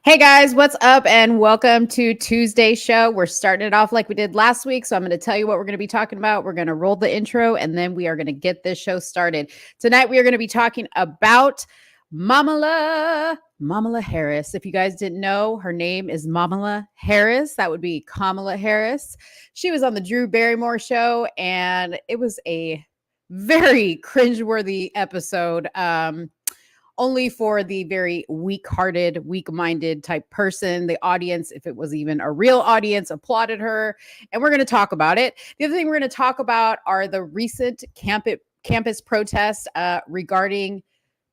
Hey guys, what's up? And welcome to Tuesday's show. We're starting it off like we did last week. So I'm going to tell you what we're going to be talking about. We're going to roll the intro and then we are going to get this show started. Tonight, we are going to be talking about Kamala Harris. If you guys didn't know, her name is Kamala Harris. That would be Kamala Harris. She was on the Drew Barrymore show and it was a very cringeworthy episode. Only for the very weak-hearted, weak-minded type person. The audience, if it was even a real audience, applauded her. And we're going to talk about it. The other thing we're going to talk about are the recent campus protests regarding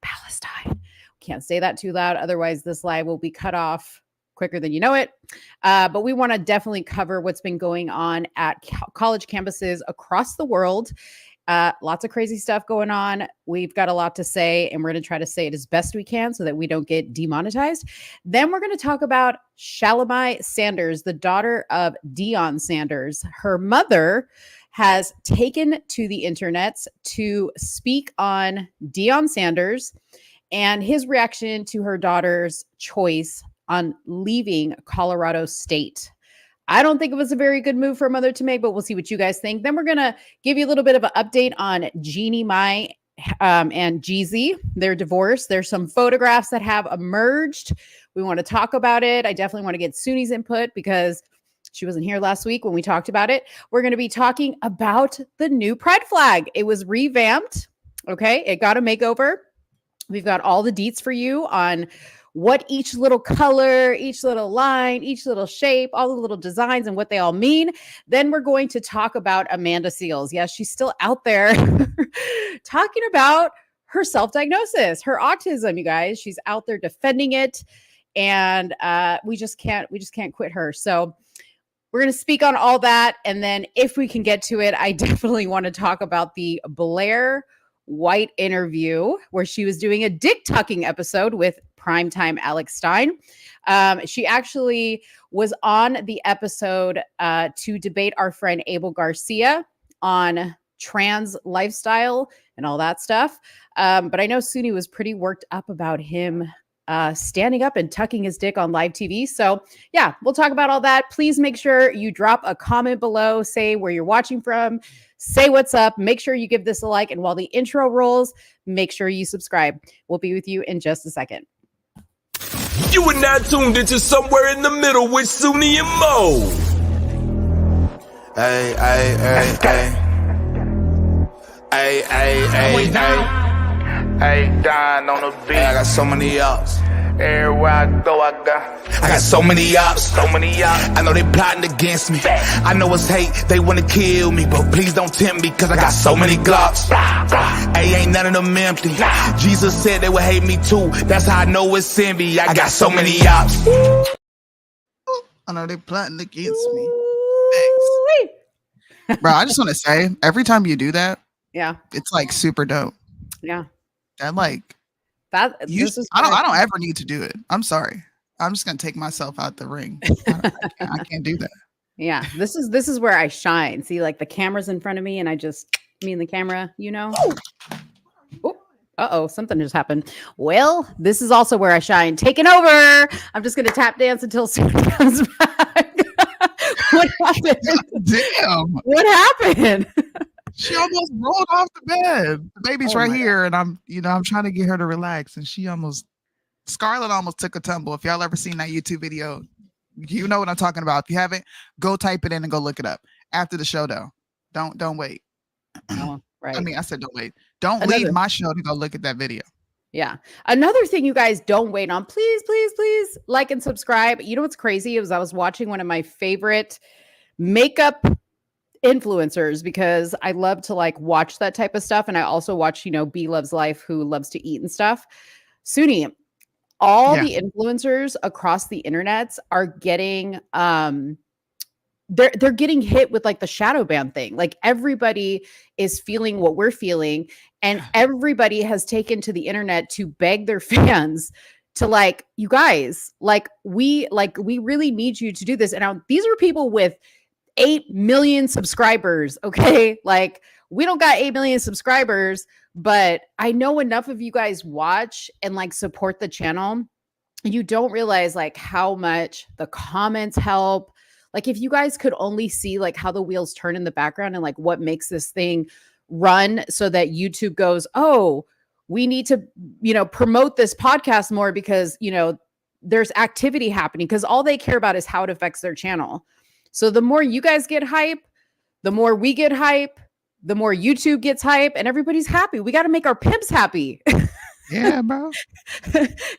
Palestine. Can't say that too loud. Otherwise, this live will be cut off quicker than you know it. But we want to definitely cover what's been going on at college campuses across the world. Lots of crazy stuff going on. We've got a lot to say, and we're going to try to say it as best we can so that we don't get demonetized. Then we're going to talk about Shalomi Sanders, the daughter of Deion Sanders. Her mother has taken to the internet to speak on Deion Sanders and his reaction to her daughter's choice on leaving Colorado State. I don't think it was a very good move for a mother to make, but we'll see what you guys think. Then we're going to give you a little bit of an update on I Jeannie Mai and Jeezy, their divorce. There's some photographs that have emerged. We want to talk about it. I definitely want to get Soonie's input because she wasn't here last week when we talked about it. We're going to be talking about the new pride flag. It was revamped. Okay. It got a makeover. We've got all the deets for you on what each little color, each little line, each little shape, all the little designs and what they all mean. Then we're going to talk about Amanda Seales. Yes, she's still out there talking about her self-diagnosis, her autism, you guys. She's out there defending it. And we just can't quit her. So we're going to speak on all that. And then if we can get to it, I definitely want to talk about the Blair White interview where she was doing a dick tucking episode with primetime Alex Stein. She actually was on the episode to debate our friend Abel Garcia on trans lifestyle and all that stuff. But I know Soonie was pretty worked up about him standing up and tucking his dick on live TV. So yeah, we'll talk about all that. Please make sure you drop a comment below, say where you're watching from, say what's up, make sure you give this a like. And while the intro rolls, make sure you subscribe. We'll be with you in just a second. You are now tuned into Somewhere in the Middle with Soonie and Mo. Hey, hey, hey, hey. Hey, hey, hey, hey. Hey, Don on the beat. Hey, I got so many ups. Everywhere I go, I got so many ups. so many ups. I know they plotting against me. I know it's hate, they wanna kill me, but please don't tempt me, cause I got so many glocks. Hey, ain't none of them empty. Jesus said they would hate me too. That's how I know it's envy. I got so many ups. I know they plotting against me. Thanks. Bro, I just want to say, every time you do that, Yeah. it's like super dope. Yeah. That like That you, this is I don't ever need to do it. I'm sorry. I'm just gonna take myself out the ring. I can't do that. Yeah. This is where I shine. See, like the camera's in front of me and I just me and the camera, you know. Oh, uh-oh, something just happened. Well, this is also where I shine. Taking over. I'm just gonna tap dance until Soonie comes back. What happened? Damn. What happened? She almost rolled off the bed. The baby's right here, and I'm trying to get her to relax, and Scarlett almost took a tumble. If y'all ever seen that YouTube video, you know what I'm talking about. If you haven't, go type it in and go look it up after the show, though. Don't wait. Oh, right. I mean, I said don't wait. Don't leave my show to go look at that video. Yeah. Another thing you guys don't wait on, please, please, please like and subscribe. You know what's crazy is I was watching one of my favorite makeup influencers because I love to like watch that type of stuff. And I also watch, B Loves Life, who loves to eat and stuff. Soonie, all the influencers across the internet are getting they're getting hit with like the shadow ban thing. Like everybody is feeling what we're feeling, and everybody has taken to the internet to beg their fans to like, you guys, we really need you to do this. And now these are people with 8 million subscribers. Okay. Like we don't got 8 million subscribers, but I know enough of you guys watch and like support the channel you don't realize like how much the comments help. Like if you guys could only see like how the wheels turn in the background and like what makes this thing run so that YouTube goes, oh, we need to, promote this podcast more because, there's activity happening, because all they care about is how it affects their channel. So the more you guys get hype, the more we get hype, the more YouTube gets hype, and everybody's happy. We got to make our pimps happy. Yeah, bro.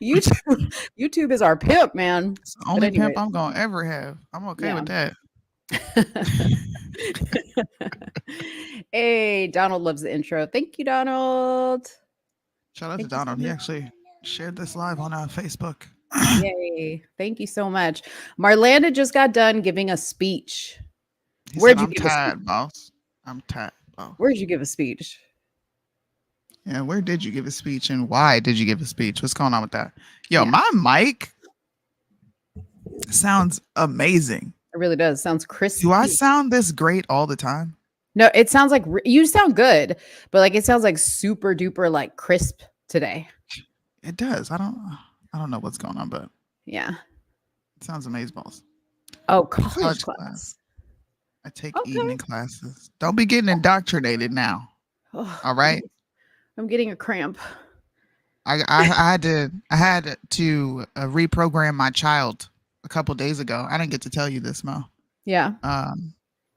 YouTube is our pimp, man. It's the only pimp I'm gonna ever have. I'm okay with that. Hey, Donald loves the intro. Thank you, Donald. Shout out to Donald. He actually shared this live on Facebook. Yay. Thank you so much. Marlanda just got done giving a speech. I'm tired, boss. I'm tired, boss. Where'd you give a speech? Yeah, where did you give a speech and why did you give a speech? What's going on with that? Yo, my mic sounds amazing. It really does. Sounds crisp. Do I sound this great all the time? No, it sounds like you sound good, but like it sounds like super duper like crisp today. It does. I don't know what's going on, but yeah, it sounds amazing, boss. Oh, college class. I take evening classes. Don't be getting indoctrinated now. All right. I'm getting a cramp. I had to reprogram my child a couple days ago. I didn't get to tell you this, Mo. Yeah.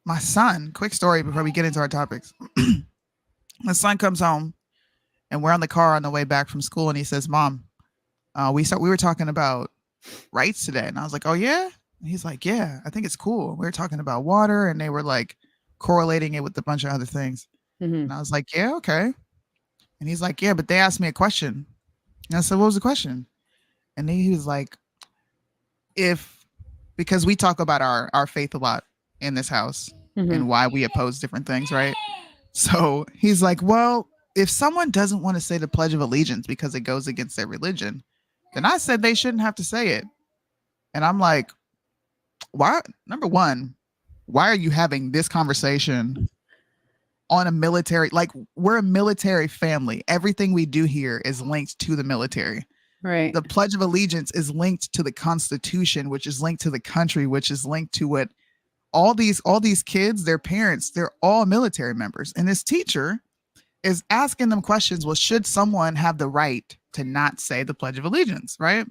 My son, quick story before we get into our topics. My son comes home and we're on the car on the way back from school and he says, Mom, we were talking about rights today. And I was like, oh yeah? And he's like, yeah, I think it's cool. We were talking about water and they were like correlating it with a bunch of other things. Mm-hmm. And I was like, yeah, okay. And he's like, yeah, but they asked me a question. And I said, what was the question? And then he was like, because we talk about our faith a lot in this house and why we oppose different things, right? So he's like, well, if someone doesn't want to say the Pledge of Allegiance because it goes against their religion, then I said they shouldn't have to say it. And I'm like, why? Number one, why are you having this conversation on a military? Like, we're a military family. Everything we do here is linked to the military. Right. The Pledge of Allegiance is linked to the Constitution, which is linked to the country, which is linked to what all these kids, their parents, they're all military members. And this teacher is asking them questions. Well, should someone have the right to not say the Pledge of Allegiance, right?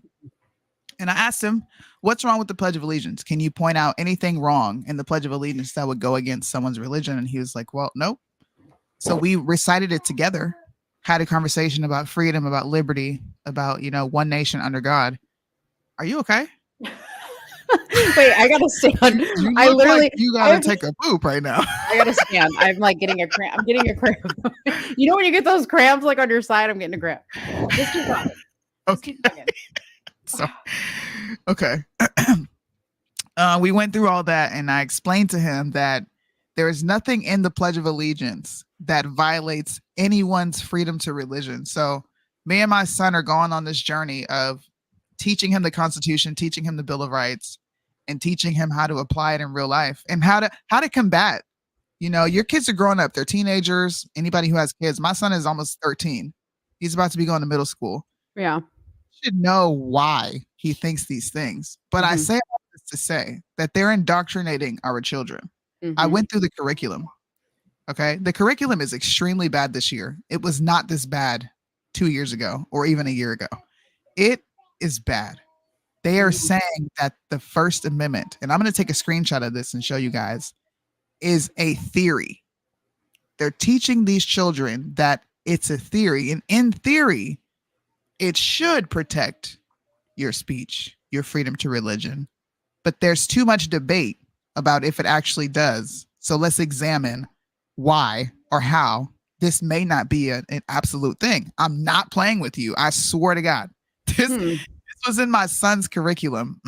And I asked him, what's wrong with the Pledge of Allegiance? Can you point out anything wrong in the Pledge of Allegiance that would go against someone's religion? And he was like, well, nope. So we recited it together, had a conversation about freedom, about liberty, about, one nation under God. Are you okay? Wait, I gotta stand. I literally, like you gotta take a poop right now. I gotta stand. I'm like getting a cramp. I'm getting a cramp. You know when you get those cramps like on your side? I'm getting a cramp. Just keep talking. Okay. So, okay. We went through all that, and I explained to him that there is nothing in the Pledge of Allegiance that violates anyone's freedom to religion. So, me and my son are going on this journey of teaching him the Constitution, teaching him the Bill of Rights, and teaching him how to apply it in real life and how to combat. Your kids are growing up; they're teenagers. Anybody who has kids, my son is almost 13. He's about to be going to middle school. Yeah. Should know why he thinks these things, but I say all this to say that they're indoctrinating our children. I went through the curriculum. Okay, the curriculum is extremely bad this year. It was not this bad 2 years ago or even a year ago. It is bad. They are saying that the First Amendment, and I'm going to take a screenshot of this and show you guys, is a theory. They're teaching these children that it's a theory, and in theory, it should protect your speech, your freedom to religion. But there's too much debate about if it actually does. So let's examine why or how this may not be an absolute thing. I'm not playing with you. I swear to God. This was in my son's curriculum.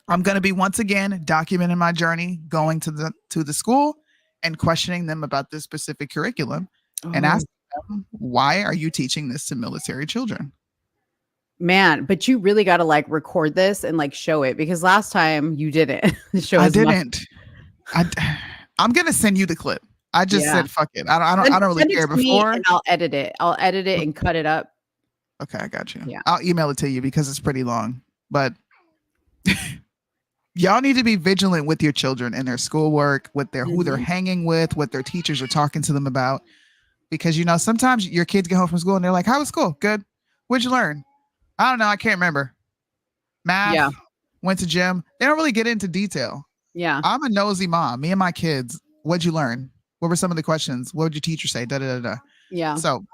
I'm going to be once again documenting my journey, going to the school and questioning them about this specific curriculum and asking them, why are you teaching this to military children? Man, but you really got to like record this and like show it, because last time you didn't show. I didn't. I'm going to send you the clip. I just said, fuck it. I don't really care before. And I'll edit it. And cut it up. Okay, I got you. Yeah. I'll email it to you because it's pretty long. But y'all need to be vigilant with your children and their schoolwork, with their who they're hanging with, what their teachers are talking to them about. Because sometimes your kids get home from school and they're like, "How was school? Good. What'd you learn? I don't know. I can't remember. Math. Yeah. Went to gym." They don't really get into detail. Yeah. I'm a nosy mom. Me and my kids. What'd you learn? What were some of the questions? What would your teacher say? Da da da da. Yeah. So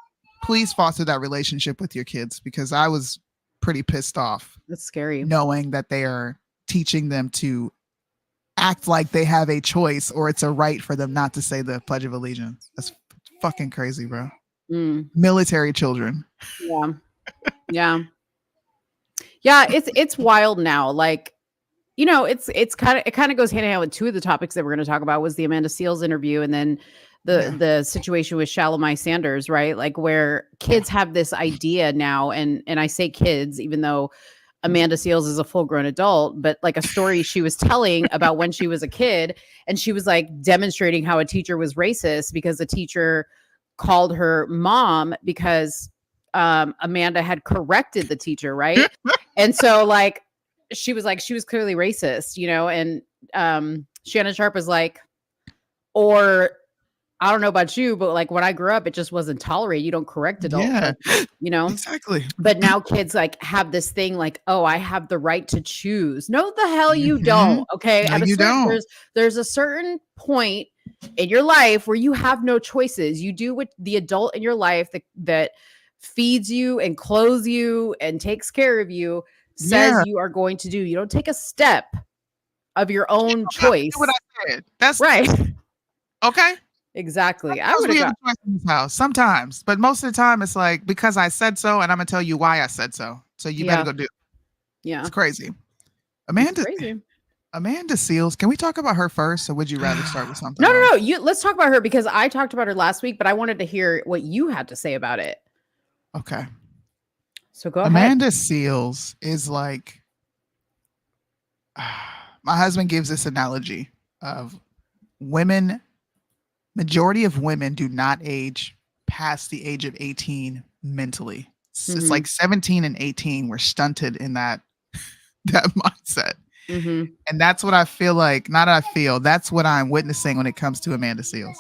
please foster that relationship with your kids, because I was pretty pissed off That's scary. knowing that they are teaching them to act like they have a choice or it's a right for them not to say the Pledge of Allegiance. That's fucking crazy, bro. Military children. Yeah. Yeah. Yeah. It's wild now. Like, it kind of goes hand in hand with two of the topics that we're going to talk about was the Amanda Seales interview and then the situation with Shalomi Sanders, right? Like where kids have this idea now, and I say kids, even though Amanda Seales is a full-grown adult, but like a story she was telling about when she was a kid, and she was like demonstrating how a teacher was racist because the teacher called her mom because Amanda had corrected the teacher, right? And so like she was clearly racist, and Shannon Sharp was like, or I don't know about you, but like when I grew up, it just wasn't tolerated. You don't correct adults, Exactly. But now kids like have this thing like, oh, I have the right to choose. No, the hell you don't. Okay. No, you don't. There's a certain point in your life where you have no choices. You do what the adult in your life that feeds you and clothes you and takes care of you says you are going to do. You don't take a step of your own choice. What I said. That's right. Okay. Exactly. I would have a choice in this house sometimes, but most of the time it's like, because I said so, and I'm gonna tell you why I said so. So you better go do it. Yeah. It's crazy. Amanda Seales. Can we talk about her first, or would you rather start with something? No. Let's talk about her, because I talked about her last week, but I wanted to hear what you had to say about it. Okay. So go ahead. Amanda Seales is like, my husband gives this analogy of women. Majority of women do not age past the age of 18 mentally. It's like 17 and 18 were stunted in that mindset. And that's what I feel like. That's what I'm witnessing when it comes to Amanda Seales.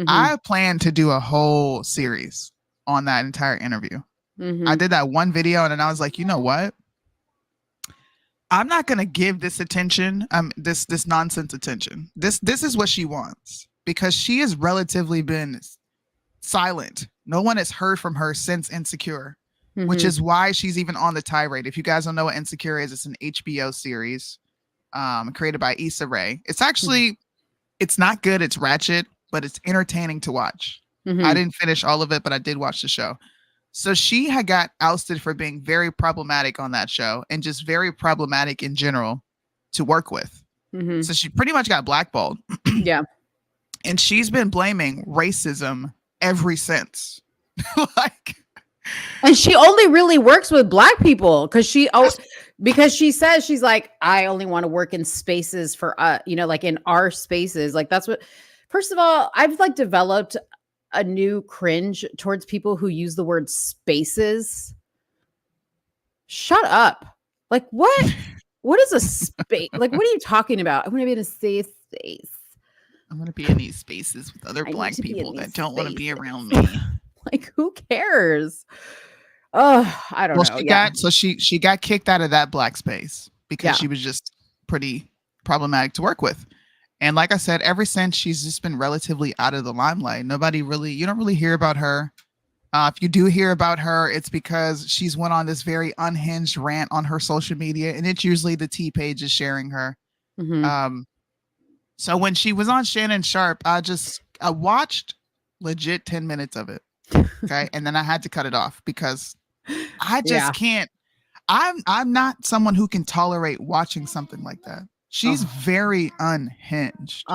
I plan to do a whole series on that entire interview. I did that one video, and then I was like, you know what? I'm not going to give this attention, this nonsense attention. This is what she wants. Because she has relatively been silent. No one has heard from her since Insecure, which is why she's even on the tirade. If you guys don't know what Insecure is, it's an HBO series created by Issa Rae. It's actually, it's not good. It's ratchet, but it's entertaining to watch. I didn't finish all of it, but I did watch the show. So she had got ousted for being very problematic on that show, and just very problematic in general to work with. So she pretty much got blackballed. Yeah. And she's been blaming racism ever since. And she only really works with Black people because she says, she's like, I only want to work in spaces for like in our spaces. Like that's what, first of all, I've like developed a new cringe towards people who use the word spaces. Shut up. Like what? What is a space? Like, what are you talking about? I want to be in a safe space. I'm going to be in these spaces with other Black people that don't want to be around me. Like, who cares? Oh, I don't know. She got kicked out of that Black space because she was just pretty problematic to work with. And like I said, ever since, she's just been relatively out of the limelight. You don't really hear about her. If you do hear about her, it's because she's went on this very unhinged rant on her social media, and it's usually the T page is sharing her. So when she was on Shannon Sharp, I watched legit 10 minutes of it. Okay. And then I had to cut it off because I just can't. I'm not someone who can tolerate watching something like that. She's very unhinged.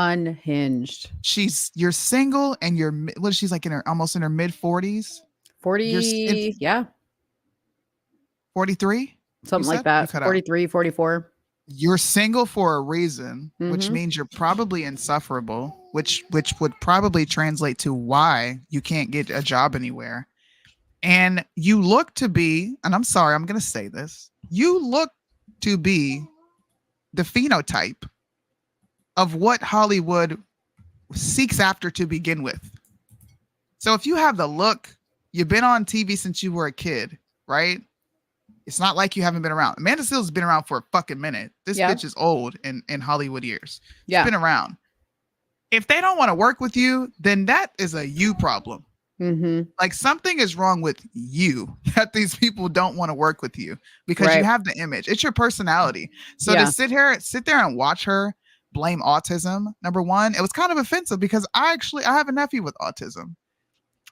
You're single and she's like almost in her mid 40s. 40. 43. Something like that. 43, 44. You're single for a reason, which means you're probably insufferable, which would probably translate to why you can't get a job anywhere. And you look to be, and I'm sorry, I'm going to say this. You look to be the phenotype of what Hollywood seeks after to begin with. So if you have the look, you've been on TV since you were a kid, right? It's not like you haven't been around. Amanda Seales has been around for a fucking minute. This bitch is old in Hollywood years. She's been around. If they don't want to work with you, then that is a you problem. Mm-hmm. Like something is wrong with you that these people don't want to work with you because you have the image. It's your personality. So to sit there and watch her blame autism, number one, it was kind of offensive because I have a nephew with autism.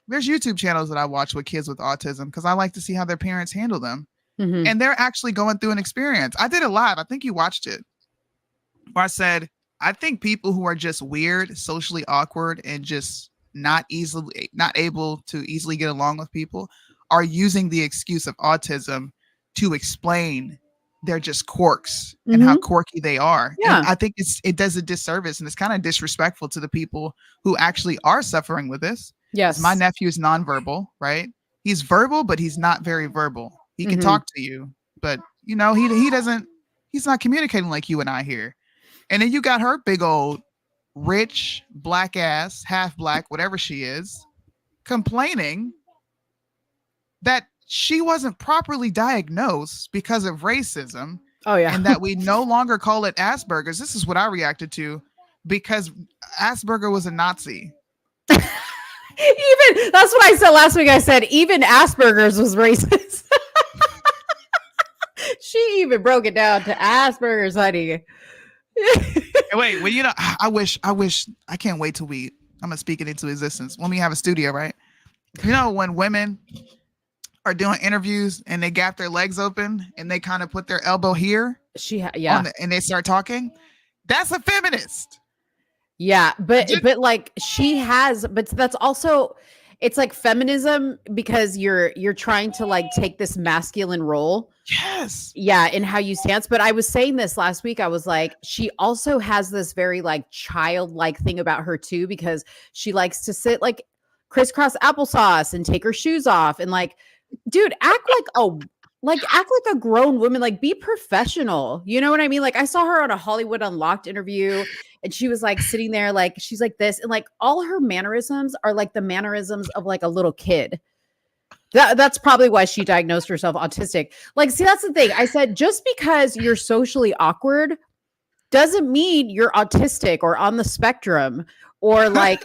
There's YouTube channels that I watch with kids with autism because I like to see how their parents handle them. Mm-hmm. And they're actually going through an experience. I did it live. I think you watched it. Where I said, I think people who are just weird, socially awkward, and just not able to easily get along with people are using the excuse of autism to explain they're just quirks and how quirky they are. Yeah. And I think it does a disservice and it's kind of disrespectful to the people who actually are suffering with this. Yes. My nephew is nonverbal, right? He's verbal, but he's not very verbal. He can talk to you, but you know, he's not communicating like you and I here. And then you got her big old rich black ass, half black, whatever she is, complaining that she wasn't properly diagnosed because of racism. Oh yeah. And that we no longer call it Asperger's. This is what I reacted to because Asperger was a Nazi. Even that's what I said last week. I said even Asperger's was racist. She even broke it down to Asperger's, honey. Wait, well, you know, I wish I can't wait till I'm gonna speak it into existence when we have a studio, right? You know, when women are doing interviews and they gap their legs open and they kind of put their elbow here, and they start talking. That's a feminist. Yeah, but like but that's also, it's like feminism because you're trying to like take this masculine role. Yes. Yeah, in how you stance. But I was saying this last week. I was like, she also has this very like childlike thing about her too, because she likes to sit like crisscross applesauce and take her shoes off and like, dude, act like a grown woman, like be professional. You know what I mean? Like I saw her on a Hollywood Unlocked interview and she was like sitting there, like she's like this, and like all her mannerisms are like the mannerisms of like a little kid. That's probably why she diagnosed herself autistic. Like, see, that's the thing. I said, just because you're socially awkward doesn't mean you're autistic or on the spectrum or like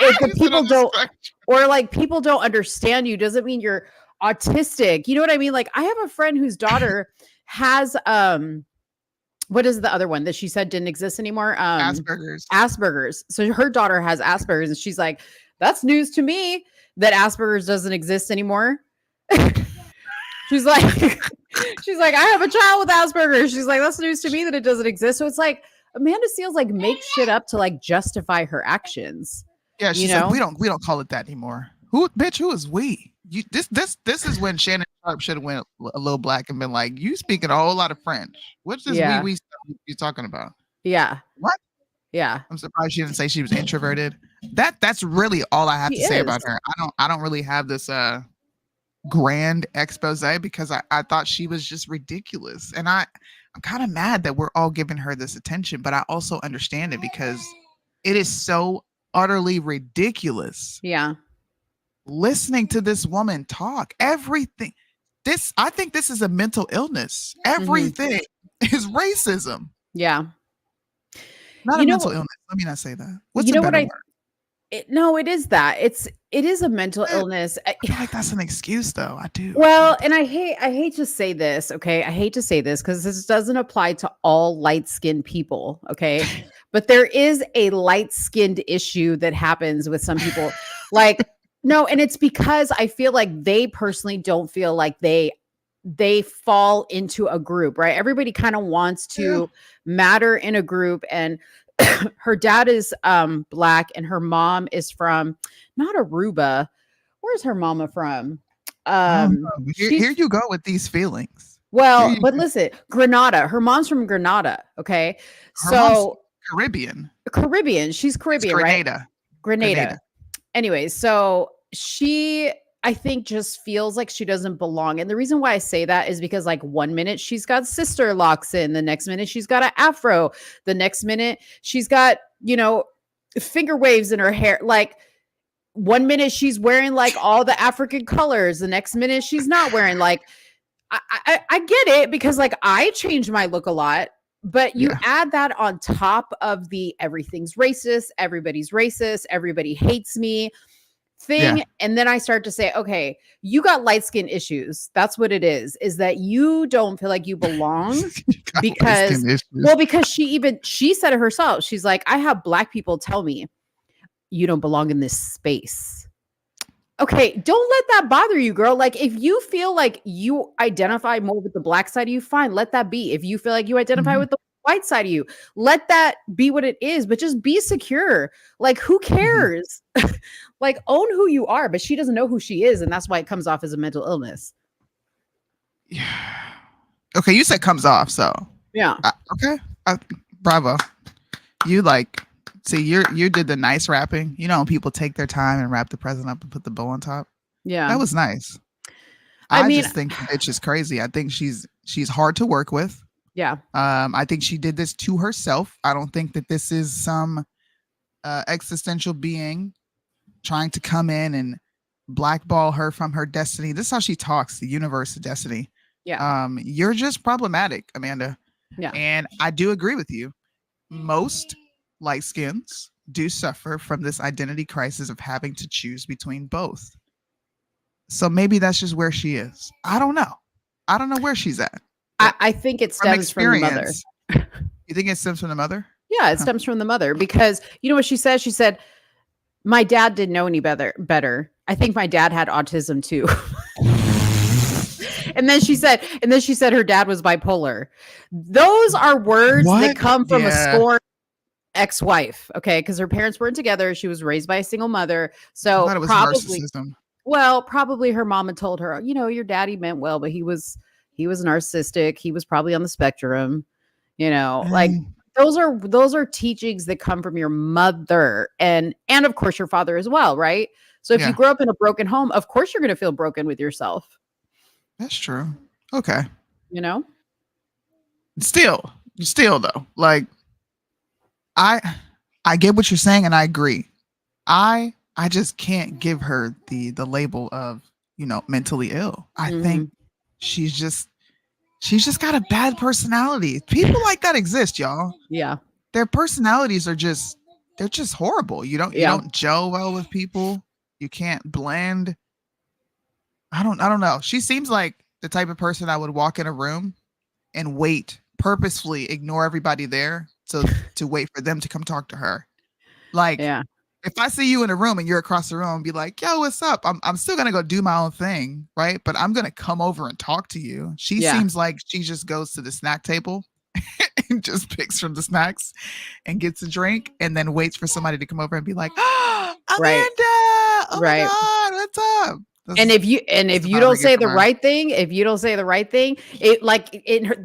if the people don't, or like people don't understand you doesn't mean you're autistic. You know what I mean? Like I have a friend whose daughter has what is the other one that she said didn't exist anymore? Asperger's. So her daughter has Asperger's and she's like, that's news to me that Asperger's doesn't exist anymore. she's like I have a child with Asperger's. She's like, that's news to me that it doesn't exist. So it's like Amanda Seales like makes shit up to like justify her actions. Yeah, she's like, we don't call it that anymore. Who is we? This is when Shannon Sharp should have went a little black and been like, you speaking a whole lot of French. What's this we stuff you're talking about? Yeah. What? Yeah. I'm surprised she didn't say she was introverted. That's really all I have to say about her. I don't really have this grand expose because I thought she was just ridiculous. And I'm kind of mad that we're all giving her this attention, but I also understand it because it is so utterly ridiculous. Yeah. Listening to this woman talk, everything. I think this is a mental illness. Everything is racism. Yeah. Not a mental illness. Let me not say that. What's you know a better what word? No, it is that. It is a mental illness. I feel like that's an excuse though. I do. Well, and I hate to say this, okay? I hate to say this because this doesn't apply to all light-skinned people, okay? But there is a light-skinned issue that happens with some people. Like, no, and it's because I feel like they personally don't feel like they fall into a group, right? Everybody kind of wants to matter in a group, and her dad is black and her mom is from not Aruba. Where's her mama from? Here you go with these feelings. Well, but listen, Grenada. Her mom's from Grenada. Okay. Her mom's Caribbean. She's Caribbean, right? Grenada. Anyway, so she I think just feels like she doesn't belong. And the reason why I say that is because like 1 minute she's got sister locks in, the next minute she's got an afro, the next minute she's got, finger waves in her hair. Like 1 minute she's wearing like all the African colors, the next minute she's not wearing. Like I get it, because like I change my look a lot, but you add that on top of the everything's racist, everybody hates me thing. And then I start to say, okay, you got light skin issues. That's what it is that you don't feel like you belong because she said it herself. She's like, I have Black people tell me you don't belong in this space. Okay, don't let that bother you, girl. Like, if you feel like you identify more with the Black side of you, fine, let that be. If you feel like you identify with the white side of you, let that be what it is, but just be secure. Like, who cares? Like, own who you are. But she doesn't know who she is, and that's why it comes off as a mental illness. Yeah. Okay, you said comes off, so yeah. Okay, bravo. You like, see, you did the nice wrapping. You know, when people take their time and wrap the present up and put the bow on top. Yeah, that was nice. I just think the bitch is crazy. I think she's hard to work with. Yeah. I think she did this to herself. I don't think that this is some existential being trying to come in and blackball her from her destiny. This is how she talks, the universe of destiny. Yeah. You're just problematic, Amanda. Yeah. And I do agree with you. Most light skins do suffer from this identity crisis of having to choose between both. So maybe that's just where she is. I don't know. I don't know where she's at. I think it stems from the mother. You think it stems from the mother? Yeah, it stems from the mother, because you know what she said? She said, my dad didn't know any better. I think my dad had autism too. And then she said her dad was bipolar. Those are words that come from a scorned ex-wife. Okay. Because her parents weren't together. She was raised by a single mother. So I thought it was probably, narcissism. well, probably her mom had told her, your daddy meant well, but he was narcissistic. He was probably on the spectrum, like those are teachings that come from your mother and of course your father as well. Right. So if you grow up in a broken home, of course you're going to feel broken with yourself. That's true. Okay. Still though, like I get what you're saying and I agree. I just can't give her the label of, mentally ill. I think she's just got a bad personality. People like that exist, y'all. Yeah. Their personalities are they're just horrible. You don't gel well with people. You can't blend. I don't know. She seems like the type of person I would walk in a room and purposefully ignore everybody there to wait for them to come talk to her. Like, if I see you in a room and you're across the room, be like, yo, what's up? I'm still going to go do my own thing. Right. But I'm going to come over and talk to you. She seems like she just goes to the snack table and just picks from the snacks and gets a drink and then waits for somebody to come over and be like, oh, Amanda, oh my God, what's up? If you don't say the right thing,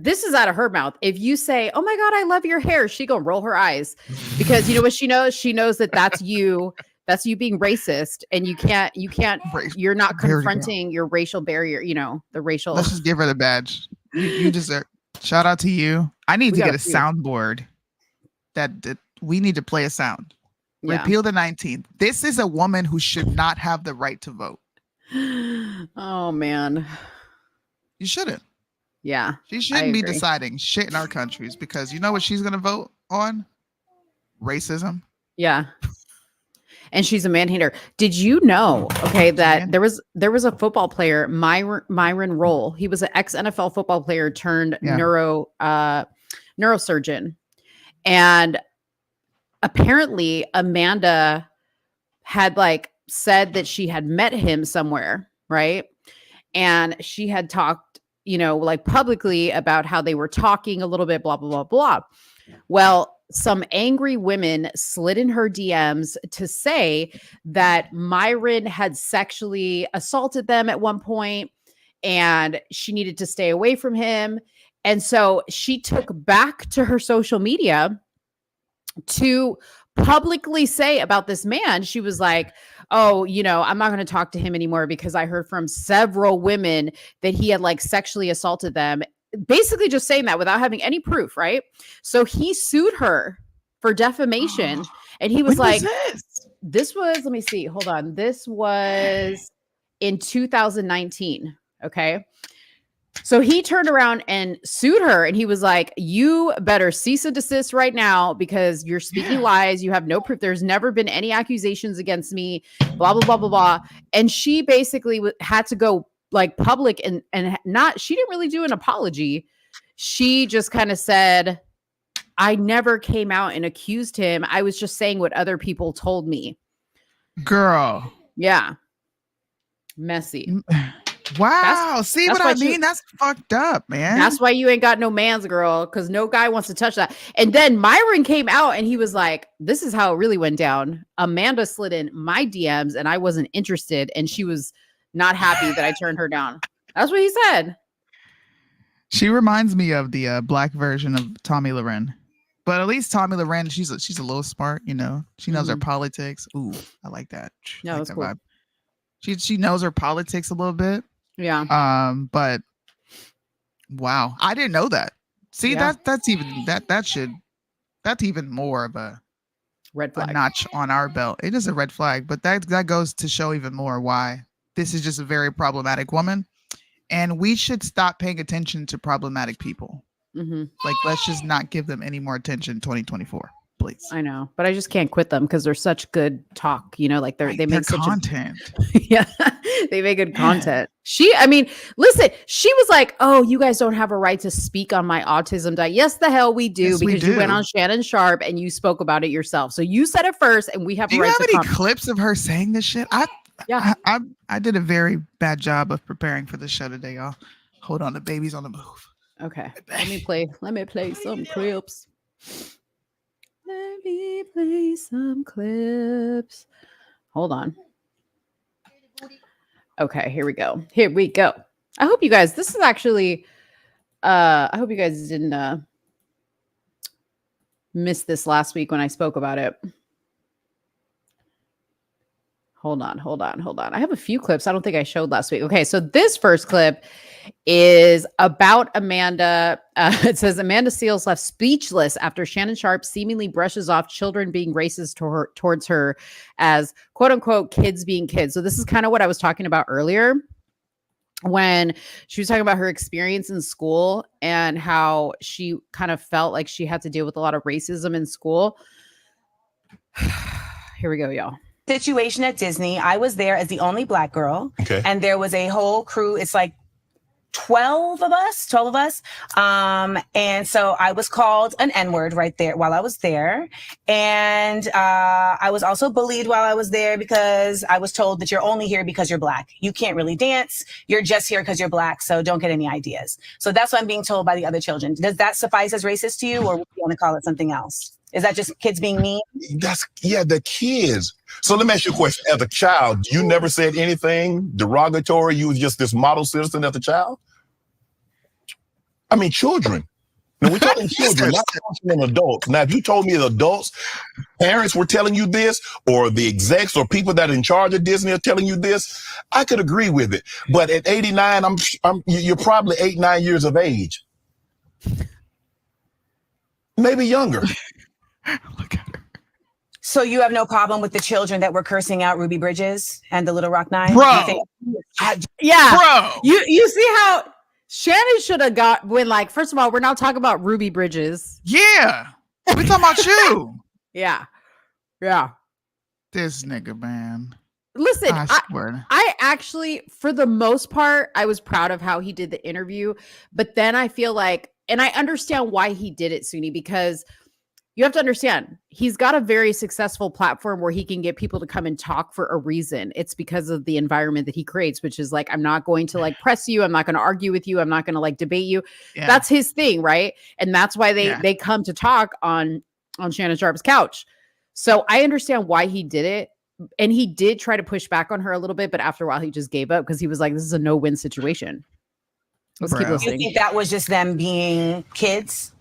this is out of her mouth. If you say, "Oh my God, I love your hair," she gonna roll her eyes, because you know what she knows. She knows that that's you. That's you being racist, and you can't. You're not confronting your racial barrier. The racial. Let's just give her the badge. You deserve. Shout out to you. I need to get a soundboard. That we need to play a sound. Repeal the 19th. This is a woman who should not have the right to vote. Oh man, you shouldn't. Yeah, she shouldn't be deciding shit in our countries, because you know what she's gonna vote on? Racism. Yeah, and she's a man hater. Did you know? Okay, that there was a football player, Myron Rolle. He was an ex NFL football player turned neurosurgeon, and apparently Amanda had said that she had met him somewhere, right? And she had talked, publicly about how they were talking a little bit, blah, blah, blah, blah. Well, some angry women slid in her DMs to say that Myron had sexually assaulted them at one point and she needed to stay away from him. And so she took back to her social media to publicly say about this man. She was like, oh, you know, I'm not going to talk to him anymore because I heard from several women that he had like sexually assaulted them. Basically just saying that without having any proof, right? So he sued her for defamation. And he was like, this was, let me see, hold on. This was in 2019. Okay. So he turned around and sued her, and he was like, you better cease and desist right now because you're speaking lies. You have no proof. There's never been any accusations against me, blah, blah, blah, blah, blah. And she basically had to go like public and not, she didn't really do an apology. She just kind of said, I never came out and accused him. I was just saying what other people told me. Girl. Yeah. Messy. Wow. See what I mean? That's fucked up, man. That's why you ain't got no man's, girl, because no guy wants to touch that. And then Myron came out and he was like, this is how it really went down. Amanda slid in my DMs and I wasn't interested. And she was not happy that I turned her down. That's what he said. She reminds me of the black version of Tommy Loren. But at least Tommy Loren, she's a little smart, you know. She knows her politics. Ooh, I like that. No, that's cool. Vibe. She knows her politics a little bit. Yeah. But wow, I didn't know that. See, that's even more of a red flag, a notch on our belt. It is a red flag, but that goes to show even more why this is just a very problematic woman, and we should stop paying attention to problematic people. Like, let's just not give them any more attention. 2024, please. I know, but I just can't quit them because they're such good talk. You know, like they make such content. Yeah, they make good content. Listen, she was like, "Oh, you guys don't have a right to speak on my autism diet." Yes, the hell we do, yes, because you went on Shannon Sharp and you spoke about it yourself. So you said it first, and we have a right to. Do you have any clips of her saying this shit? I did a very bad job of preparing for the show today, y'all. Hold on, the baby's on the move. Okay, let me play some clips. Let me play some clips. Hold on. Okay, here we go. I hope you guys, this is actually, I hope you guys didn't miss this last week when I spoke about it. Hold on. I have a few clips I don't think I showed last week. Okay, so this first clip is about Amanda. It says Amanda Seales left speechless after Shannon Sharp seemingly brushes off children being racist towards her as quote unquote kids being kids. So this is kind of what I was talking about earlier when she was talking about her experience in school and how she kind of felt like she had to deal with a lot of racism in school. Here we go, y'all. Situation at Disney. I was there as the only Black girl. Okay. And there was a whole crew. It's like 12 of us. And so I was called an N-word right there while I was there. And I was also bullied while I was there because I was told that you're only here because you're Black. You can't really dance. You're just here because you're Black. So don't get any ideas. So that's what I'm being told by the other children. Does that suffice as racist to you, or would you want to call it something else? Is that just kids being mean? The kids. So let me ask you a question. As a child, you never said anything derogatory? You was just this model citizen as a child? I mean, children. Now, we're talking children, not talking adults. Now, if you told me as adults, parents were telling you this, or the execs or people that are in charge of Disney are telling you this, I could agree with it. But at 89, you're probably 8, 9 years of age. Maybe younger. Look at her. So you have no problem with the children that were cursing out Ruby Bridges and the Little Rock Nine? Bro. Yeah. Bro. You see how Shannon should have when, like, first of all, we're not talking about Ruby Bridges. Yeah. We're talking about you. Yeah. This nigga, man. Listen, I I actually, for the most part, I was proud of how he did the interview. But then I feel like, and I understand why he did it, Soonie, because you have to understand, he's got a very successful platform where he can get people to come and talk for a reason. It's because of the environment that he creates, which is like, I'm not going to like press you. I'm not going to argue with you. I'm not going to like debate you. Yeah. That's his thing, right? And that's why they come to talk on Shannon Sharp's couch. So I understand why he did it. And he did try to push back on her a little bit, but after a while he just gave up because he was like, this is a no-win situation. Let's keep listening. You think that was just them being kids?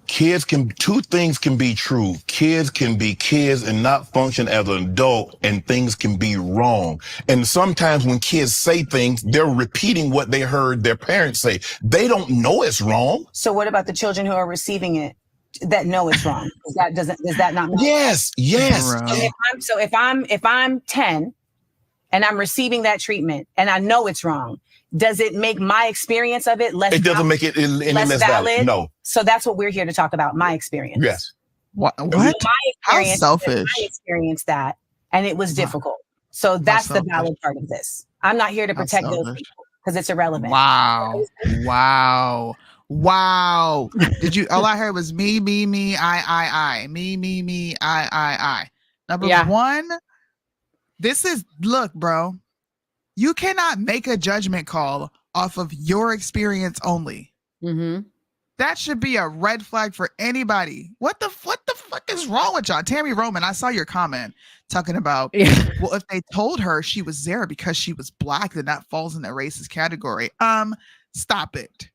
Two things can be true. Kids can be kids and not function as an adult, and things can be wrong. And sometimes when kids say things, they're repeating what they heard their parents say. They don't know it's wrong. So what about the children who are receiving it that know it's wrong? Does that not matter? Yes. So if I'm 10 and I'm receiving that treatment and I know it's wrong, does it make my experience of it less? It doesn't make it any less valid. No. So that's what we're here to talk about. My experience. Yes. What? How selfish. I experienced that, and it was difficult. So that's the valid part of this. I'm not here to protect those people because it's irrelevant. Wow. Did you? All I heard was me, I. Me, I. Number one. Look, bro. You cannot make a judgment call off of your experience only. Mm-hmm. That should be a red flag for anybody. What the fuck is wrong with y'all? Tammy Roman, I saw your comment talking about, well, if they told her she was there because she was black, then that falls in the racist category. Stop it.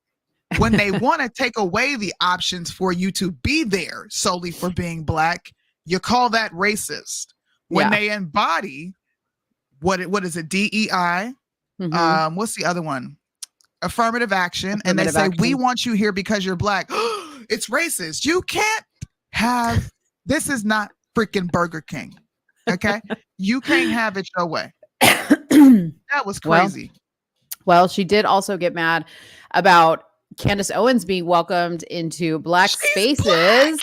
When they want to take away the options for you to be there solely for being black, you call that racist. When they embody what is it? DEI. Mm-hmm. What's the other one? Affirmative action. And they say, we want you here because you're black. It's racist. You can't have, this is not freaking Burger King. Okay. You can't have it your way. That was crazy. Well, she did also get mad about Candace Owens being welcomed into black spaces. Black.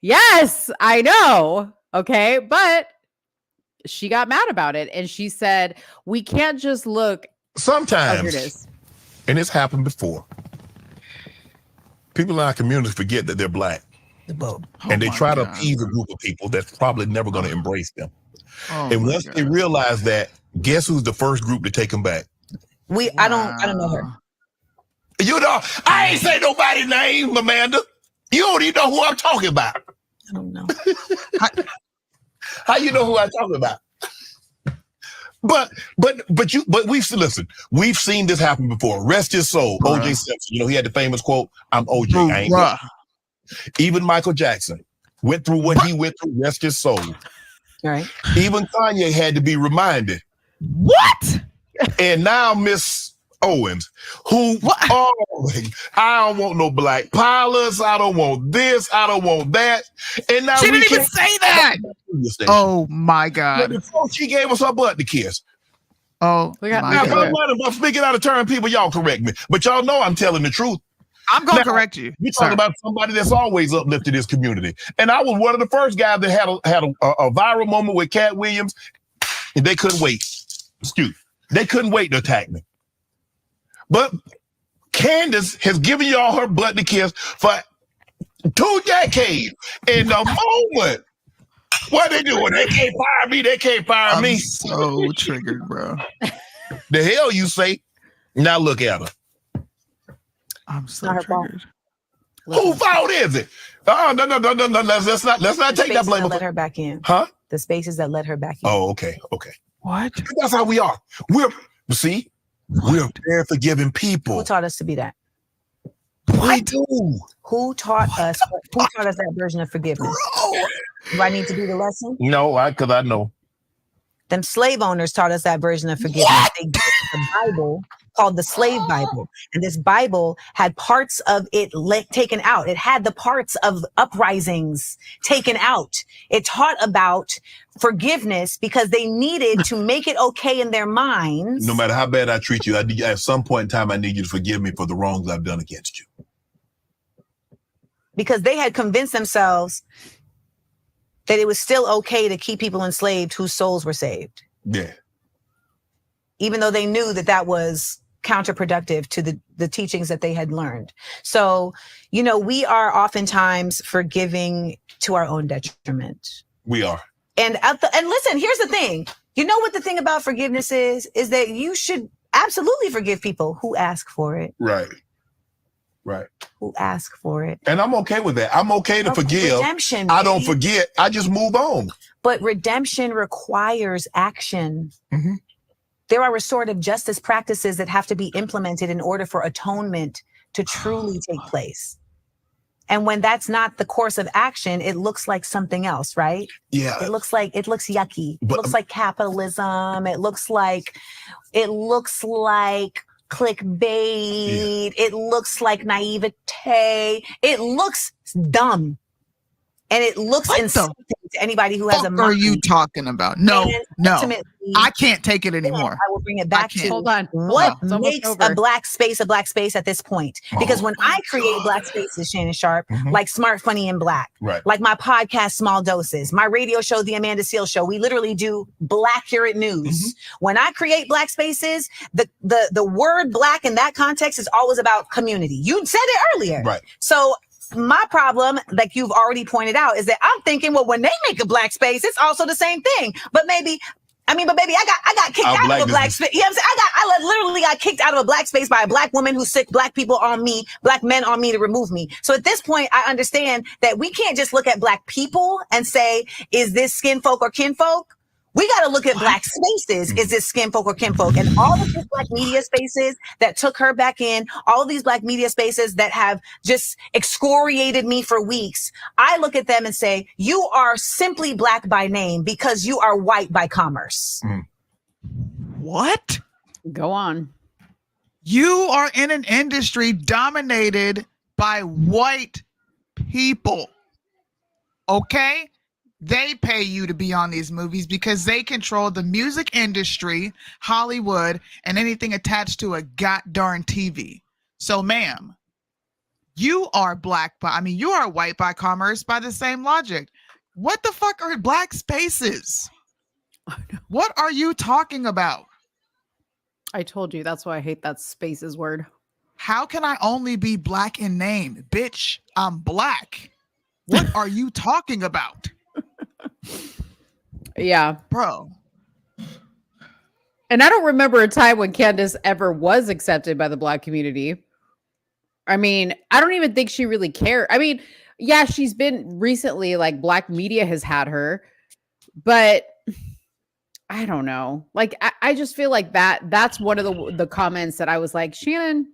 Yes, I know. Okay. But she got mad about it. And she said, we can't just look. Sometimes, here it is. And it's happened before, people in our community forget that they're black. And they try to appease a group of people that's probably never going to embrace them. And once they realize that, guess who's the first group to take them back? I don't know her. You know, I ain't say nobody's name, Amanda. You don't even know who I'm talking about. I don't know. How you know who I'm talking about? But we've seen this happen before. Rest his soul. O.J. Simpson, you know, he had the famous quote, I'm O.J. I ain't black. Even Michael Jackson went through what he went through, rest his soul. Right. Even Kanye had to be reminded. What? And now Miss Owens, who I don't want no black pilots, I don't want this, I don't want that. And now she didn't even say that. Oh my God. But before she gave us her butt to kiss. Oh, I'm speaking out of turn, people, y'all correct me. But y'all know I'm telling the truth. I'm gonna correct you. You're talking about somebody that's always uplifted this community. And I was one of the first guys that had a viral moment with Cat Williams, and they couldn't wait. They couldn't wait to attack me. But Candace has given y'all her butt to kiss for 2 decades. In the moment, what they doing? They can't fire me. They can't fire me. I'm so triggered, bro. The hell you say? Now look at her. I'm so triggered. Whose fault is it? Oh, no. Let's not take that blame. Let her back in. Huh? The spaces that let her back in. Oh, okay. What? That's how we are. We're very forgiving people. Who taught us to be that? We do. Who taught us that version of forgiveness? Do I need to do the lesson? No, because I know. Them slave owners taught us that version of forgiveness. They gave us a Bible called the Slave Bible. And this Bible had parts of it taken out. It had the parts of uprisings taken out. It taught about forgiveness because they needed to make it okay in their minds. No matter how bad I treat you, at some point in time, I need you to forgive me for the wrongs I've done against you. Because they had convinced themselves that it was still okay to keep people enslaved whose souls were saved. Yeah. Even though they knew that was counterproductive to the teachings that they had learned. So, we are oftentimes forgiving to our own detriment. We are. And listen, here's the thing. You know what the thing about forgiveness is that you should absolutely forgive people who ask for it. Right. Who ask for it. And I'm okay with that. I'm okay to forgive. Redemption. I don't forget. I just move on. But redemption requires action. Mm-hmm. There are restorative justice practices that have to be implemented in order for atonement to truly take place. And when that's not the course of action, it looks like something else, right? Yeah. It looks yucky. But- It looks like capitalism. It looks like clickbait. Yeah. It looks like naivete. It looks dumb. And it looks What the insulting to anybody who has a Fuck mind. are you talking about? No, And no. ultimately, I can't take it anymore. I will bring it back can't. to Hold on. what It's almost makes over. a black space at this point. Because when I create black spaces, Shannon Sharp, like Smart, Funny, and Black, Right. like my podcast, Small Doses, my radio show, The Amanda Seales Show, we literally do black accurate news. When I create black spaces, the word black in that context is always about community. You said it earlier. Right. So my problem, like you've already pointed out, is that I'm thinking, well, when they make a black space, it's also the same thing. But baby, I got kicked out of a black space. You know what I'm saying? I literally got kicked out of a black space by a black woman who sick black people on me, black men on me to remove me. So at this point, I understand that we can't just look at black people and say, is this skin folk or kinfolk? We got to look at black spaces. Is this skin folk or kinfolk? And all of these black media spaces that took her back in, all of these black media spaces that have just excoriated me for weeks, I look at them and say, you are simply black by name because you are white by commerce. What? Go on. You are in an industry dominated by white people. Okay? They pay you to be on these movies because they control the music industry, Hollywood, and anything attached to a goddamn TV. So, ma'am, you are you are white by commerce by the same logic. What the fuck are black spaces? What are you talking about? I told you. That's why I hate that spaces word. How can I only be black in name? Bitch, I'm black. What are you talking about? Yeah. Bro. And I don't remember a time when Candace ever was accepted by the black community. I mean, I don't even think she really cared. I mean, yeah, she's been recently, like, black media has had her, but I don't know. Like, I just feel like that's one of the comments that I was like, Shannon,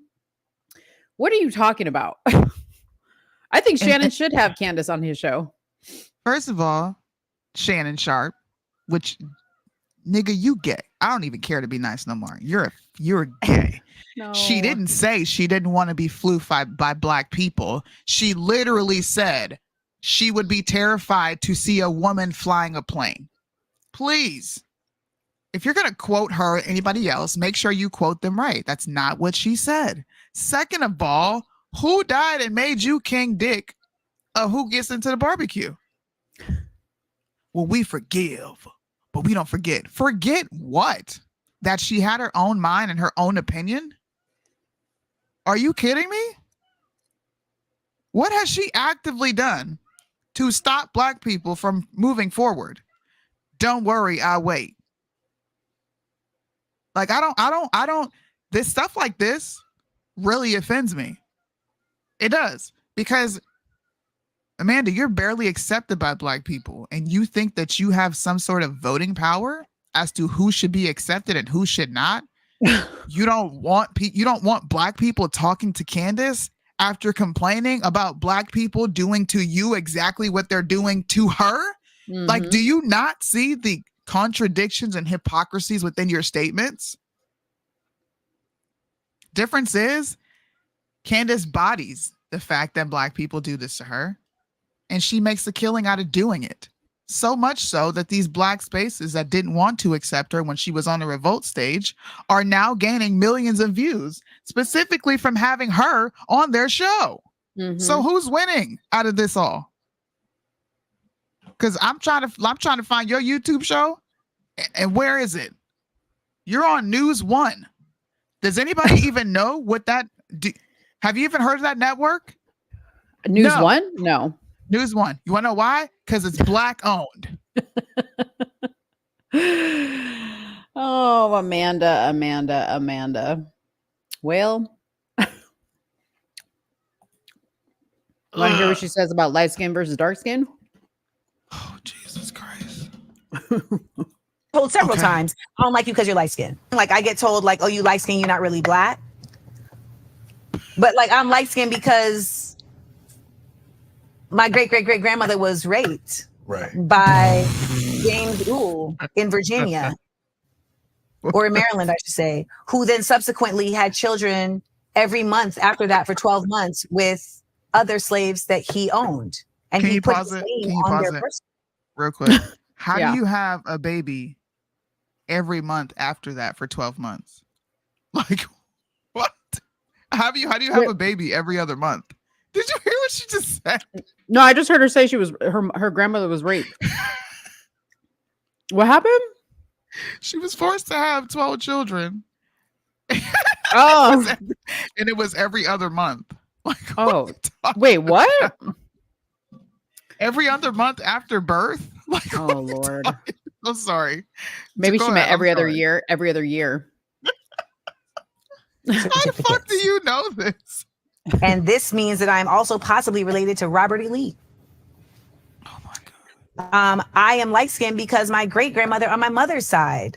what are you talking about? I think Shannon should have Candace on his show. First of all, Shannon Sharp, which nigga, you gay. I don't even care to be nice no more. You're gay. No. She didn't say she didn't want to be floofed by black people. She literally said she would be terrified to see a woman flying a plane. Please, if you're going to quote her or anybody else, make sure you quote them right. That's not what she said. Second of all, who died and made you King Dick of who gets into the barbecue? Well, we forgive, but we don't forget. Forget what? That she had her own mind and her own opinion? Are you kidding me? What has she actively done to stop black people from moving forward? Don't worry, I'll wait. Like, I don't, this stuff like this really offends me. It does. Because Amanda, you're barely accepted by black people, and you think that you have some sort of voting power as to who should be accepted and who should not. You don't want black people talking to Candace after complaining about black people doing to you exactly what they're doing to her. Mm-hmm. Like, do you not see the contradictions and hypocrisies within your statements? Difference is Candace bodies the fact that black people do this to her, and she makes a killing out of doing it. So much so that these black spaces that didn't want to accept her when she was on the revolt stage are now gaining millions of views, specifically from having her on their show. Mm-hmm. So who's winning out of this all? Because I'm trying to find your YouTube show, and where is it? You're on News One. Does anybody even know what that? Have you even heard of that network? News One? No. News One. You want to know why? Because it's black owned. Oh, Amanda. Well, want to hear what she says about light skin versus dark skin? Oh, Jesus Christ. Told several times, I don't like you because you're light skinned. Like, I get told, like, oh, you light skinned, you're not really black. But, like, I'm light skinned because My great-great-great-grandmother was raped Right. by James Uhl in Virginia, or in Maryland, I should say, who then subsequently had children every month after that for 12 months with other slaves that he owned. And Can he you put pause his it? name Can you on pause their it person. real quick? How Yeah. do you have a baby every month after that for 12 months? Like, what? How do you have a baby every other month? Did you hear what she just said? No, I just heard her say she was her grandmother was raped. What happened? She was forced to have 12 children. Oh, And it was every other month. Like, oh, wait, what? Every other month after birth? Like, Oh, what are you Lord. talking- I'm sorry. Maybe Go she ahead, meant I'm every other sorry. year. Every other year. How the fuck do you know this? And this means that I'm also possibly related to Robert E. Lee. Oh my God. I am light-skinned because my great-grandmother on my mother's side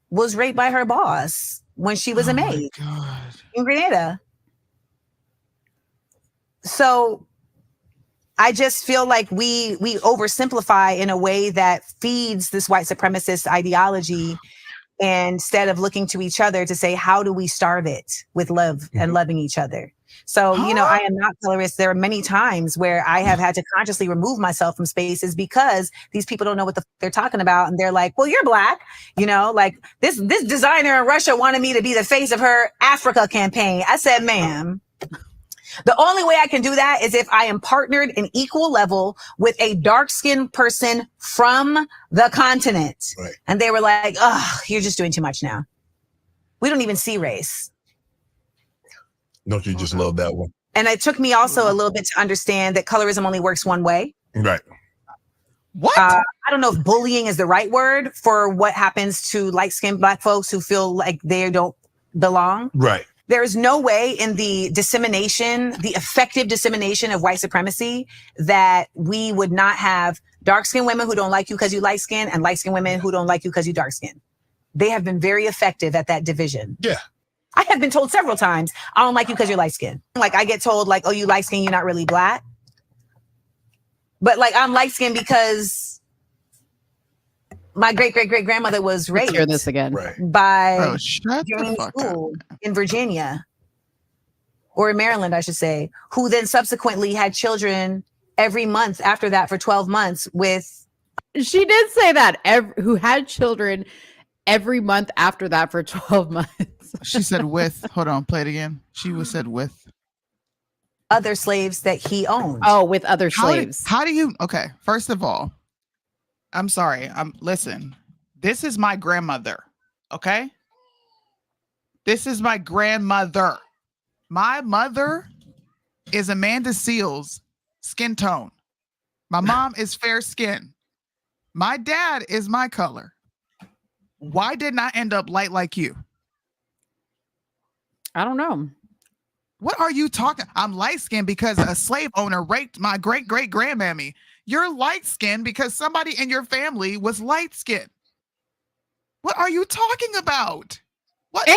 was raped by her boss when she was a maid God. in Grenada. So I just feel like we oversimplify in a way that feeds this white supremacist ideology instead of looking to each other to say, how do we starve it with love and loving each other? So, you know, I am not colorist. There are many times where I have had to consciously remove myself from spaces because these people don't know what they're talking about. And they're like, well, you're black, you know, like this designer in Russia wanted me to be the face of her Africa campaign. I said, ma'am, the only way I can do that is if I am partnered in equal level with a dark-skinned person from the continent. Right. And they were like, oh, you're just doing too much now. We don't even see race. Don't you just love that one? And it took me also a little bit to understand that colorism only works one way. Right. What? I don't know if bullying is the right word for what happens to light-skinned Black folks who feel like they don't belong. Right. There is no way in the dissemination, the effective dissemination of white supremacy, that we would not have dark-skinned women who don't like you because you light-skinned and light-skinned women who don't like you because you dark-skinned. They have been very effective at that division. Yeah. I have been told several times, I don't like you because you're light-skinned. Like I get told like, oh, you light-skinned, you're not really Black. But like I'm light-skinned because my great-great-great-grandmother was Let's raped hear this again. Right. by Bro, shut the James fuck up. Uhl in Virginia, or in Maryland, I should say, who then subsequently had children every month after that for 12 months with. She did say that. Who had children every month after that for 12 months. She said with. Hold on, play it again. She was said with. Other slaves that he owned. Oh, with other slaves. How do you? Okay, first of all, I'm sorry. Listen. This is my grandmother. Okay. This is my grandmother. My mother is Amanda Seals skin tone. My mom is fair skin. My dad is my color. Why didn't I end up light like you? I don't know. What are you talking? I'm light skinned because a slave owner raped my great great grandmammy. You're light skinned because somebody in your family was light skinned. What are you talking about? What?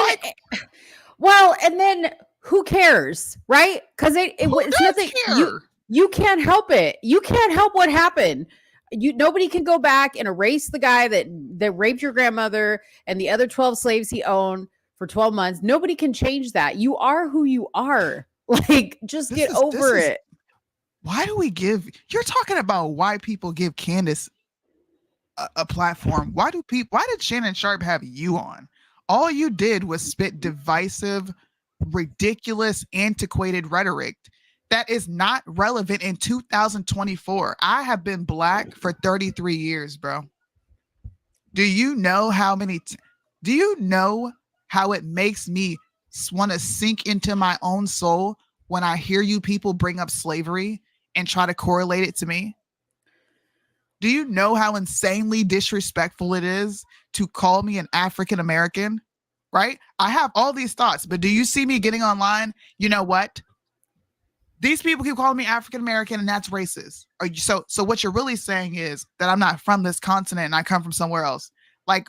Well, and then who cares, right? Because it's nothing. Care? You can't help it. You can't help what happened. Nobody can go back and erase the guy that raped your grandmother and the other 12 slaves he owned for 12 months. Nobody can change that. You are who you are. Like, just get over it. Why do we give? You're talking about why people give Candace a platform. Why did Shannon Sharp have you on? All you did was spit divisive, ridiculous, antiquated rhetoric that is not relevant in 2024. I have been Black for 33 years, bro. Do you know how many? Do you know how it makes me want to sink into my own soul when I hear you people bring up slavery and try to correlate it to me? Do you know how insanely disrespectful it is to call me an African American? Right? I have all these thoughts, but do you see me getting online? You know what? These people keep calling me African American, and that's racist. So what you're really saying is that I'm not from this continent and I come from somewhere else. Like,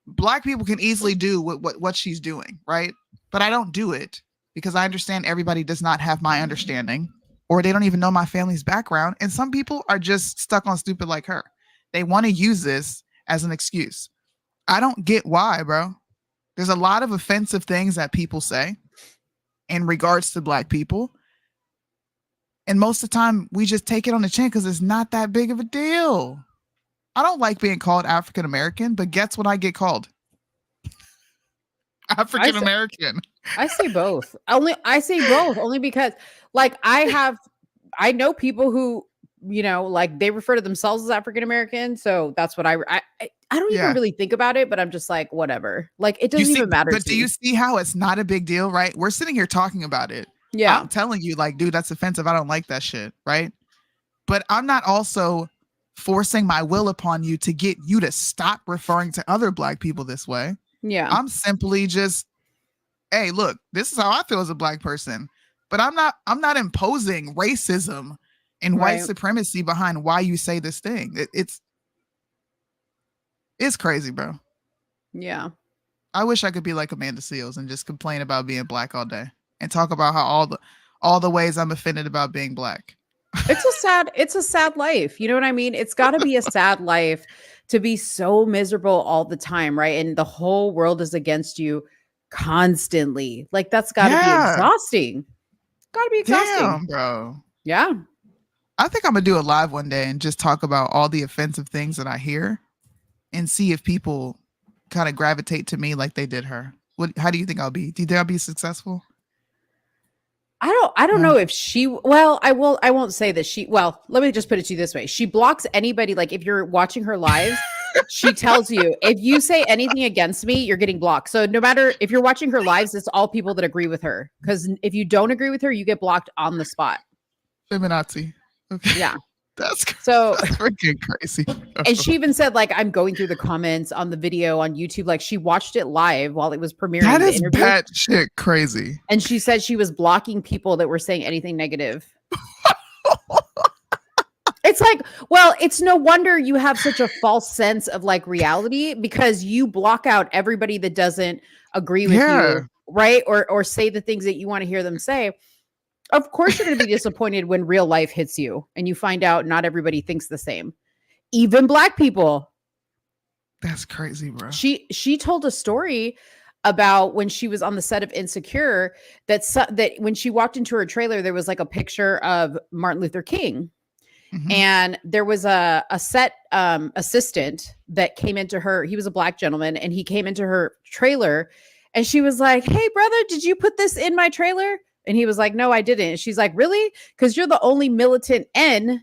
Black people can easily do what she's doing, right? But I don't do it because I understand everybody does not have my understanding. or they don't even know my family's background. And some people are just stuck on stupid like her. They want to use this as an excuse. I don't get why, bro. There's a lot of offensive things that people say in regards to Black people. And most of the time, we just take it on the chin because it's not that big of a deal. I don't like being called African American, but guess what I get called? African American. I say both. I say both only because, like, I know people who, you know, like they refer to themselves as African American, so that's what I don't even really think about it, but I'm just like, whatever. Like, it doesn't even matter. But do you see how it's not a big deal, right? We're sitting here talking about it. Yeah, I'm telling you, like, dude, that's offensive. I don't like that shit, right? But I'm not also forcing my will upon you to get you to stop referring to other Black people this way. Yeah, I'm simply just, hey, look, this is how I feel as a Black person. But I'm not imposing racism and white supremacy behind why you say this thing. It's crazy, bro. Yeah. I wish I could be like Amanda Seales and just complain about being Black all day and talk about how all the ways I'm offended about being Black. It's a sad life. You know what I mean? It's got to be a sad life to be so miserable all the time, right? And the whole world is against you constantly. Like, that's got to be exhausting. Got to be exhausting. Damn, bro. Yeah. I think I'm going to do a live one day and just talk about all the offensive things that I hear and see if people kind of gravitate to me like they did her. How do you think I'll be? Do you think I'll be successful? I don't know if I won't say that let me just put it to you this way. She blocks anybody. Like, if you're watching her lives, she tells you, if you say anything against me, you're getting blocked. So no matter if you're watching her lives, it's all people that agree with her. Because if you don't agree with her, you get blocked on the spot. Feminazi. Okay. Yeah. That's freaking crazy. And she even said, like, I'm going through the comments on the video on YouTube. Like, she watched it live while it was premiering. That is bad shit crazy. And she said she was blocking people that were saying anything negative. It's like, well, it's no wonder you have such a false sense of like reality, because you block out everybody that doesn't agree with you, right? Or say the things that you want to hear them say. Of course, you're going to be disappointed when real life hits you and you find out not everybody thinks the same. Even Black people. That's crazy, bro. She told a story about when she was on the set of Insecure that when she walked into her trailer, there was like a picture of Martin Luther King. Mm-hmm. And there was a set assistant that came into her. He was a Black gentleman, and he came into her trailer, and she was like, "Hey, brother, did you put this in my trailer?" And he was like, "No, I didn't." And she's like, "Really? Because you're the only militant N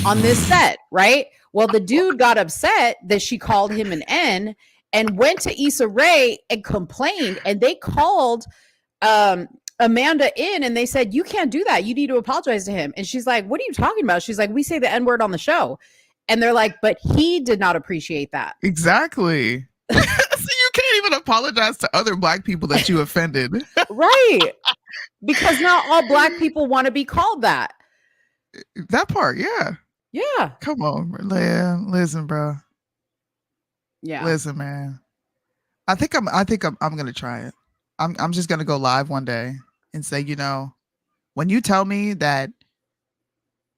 on this set, right?" Well, the dude got upset that she called him an N and went to Issa Rae and complained. And they called Amanda in, and they said, "You can't do that. You need to apologize to him." And she's like, "What are you talking about?" She's like, "We say the N-word on the show." And they're like, "But he did not appreciate that." Exactly. So you can't even apologize to other Black people that you offended. Right. Because not all Black people want to be called that. That part, yeah. Yeah. Come on, listen, bro. Yeah. Listen, man. I think I'm gonna try it. I'm just gonna go live one day and say, you know, when you tell me that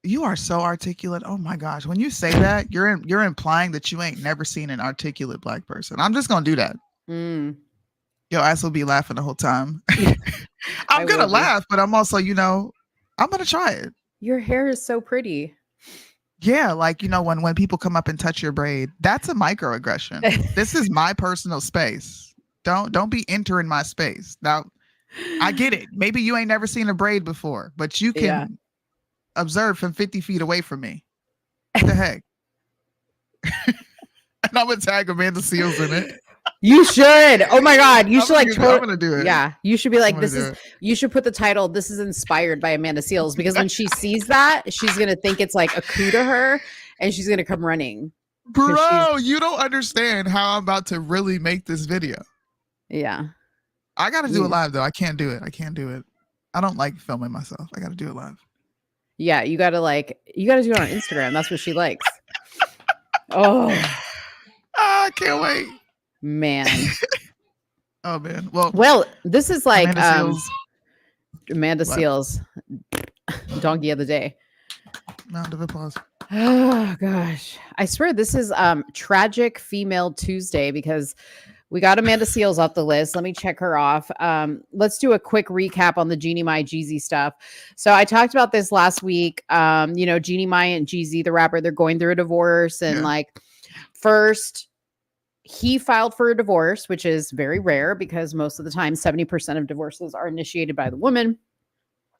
you are so articulate, oh my gosh, when you say that, you're implying that you ain't never seen an articulate Black person. I'm just gonna do that. Your ass will be laughing the whole time. I'm gonna laugh, but I'm also, you know, I'm gonna try it. Your hair is so pretty. Yeah, like, you know, when people come up and touch your braid, that's a microaggression. This is my personal space. Don't be entering my space. Now, I get it. Maybe you ain't never seen a braid before, but you can observe from 50 feet away from me. What the heck? And I'm gonna tag Amanda Seales in it. You should. Oh my God. You should like. I'm gonna do it. Yeah. You should be like, you should put the title, "This is inspired by Amanda Seales," because when she sees that, she's going to think it's like a coup to her, and she's going to come running. Bro, you don't understand how I'm about to really make this video. Yeah. I got to do it live though. I can't do it. I don't like filming myself. I got to do it live. Yeah. You got to do it on Instagram. That's what she likes. Oh, I can't wait. Man. Oh man. Well, this is like Amanda Seales. Amanda Seales. donkey of the day. Round of applause. Oh gosh. I swear this is Tragic Female Tuesday because we got Amanda Seales off the list. Let me check her off. Let's do a quick recap on the Jeannie Mai Jeezy stuff. So I talked about this last week. Jeannie Mai and Jeezy, the rapper, they're going through a divorce. And like first he filed for a divorce, which is very rare because most of the time 70% of divorces are initiated by the woman.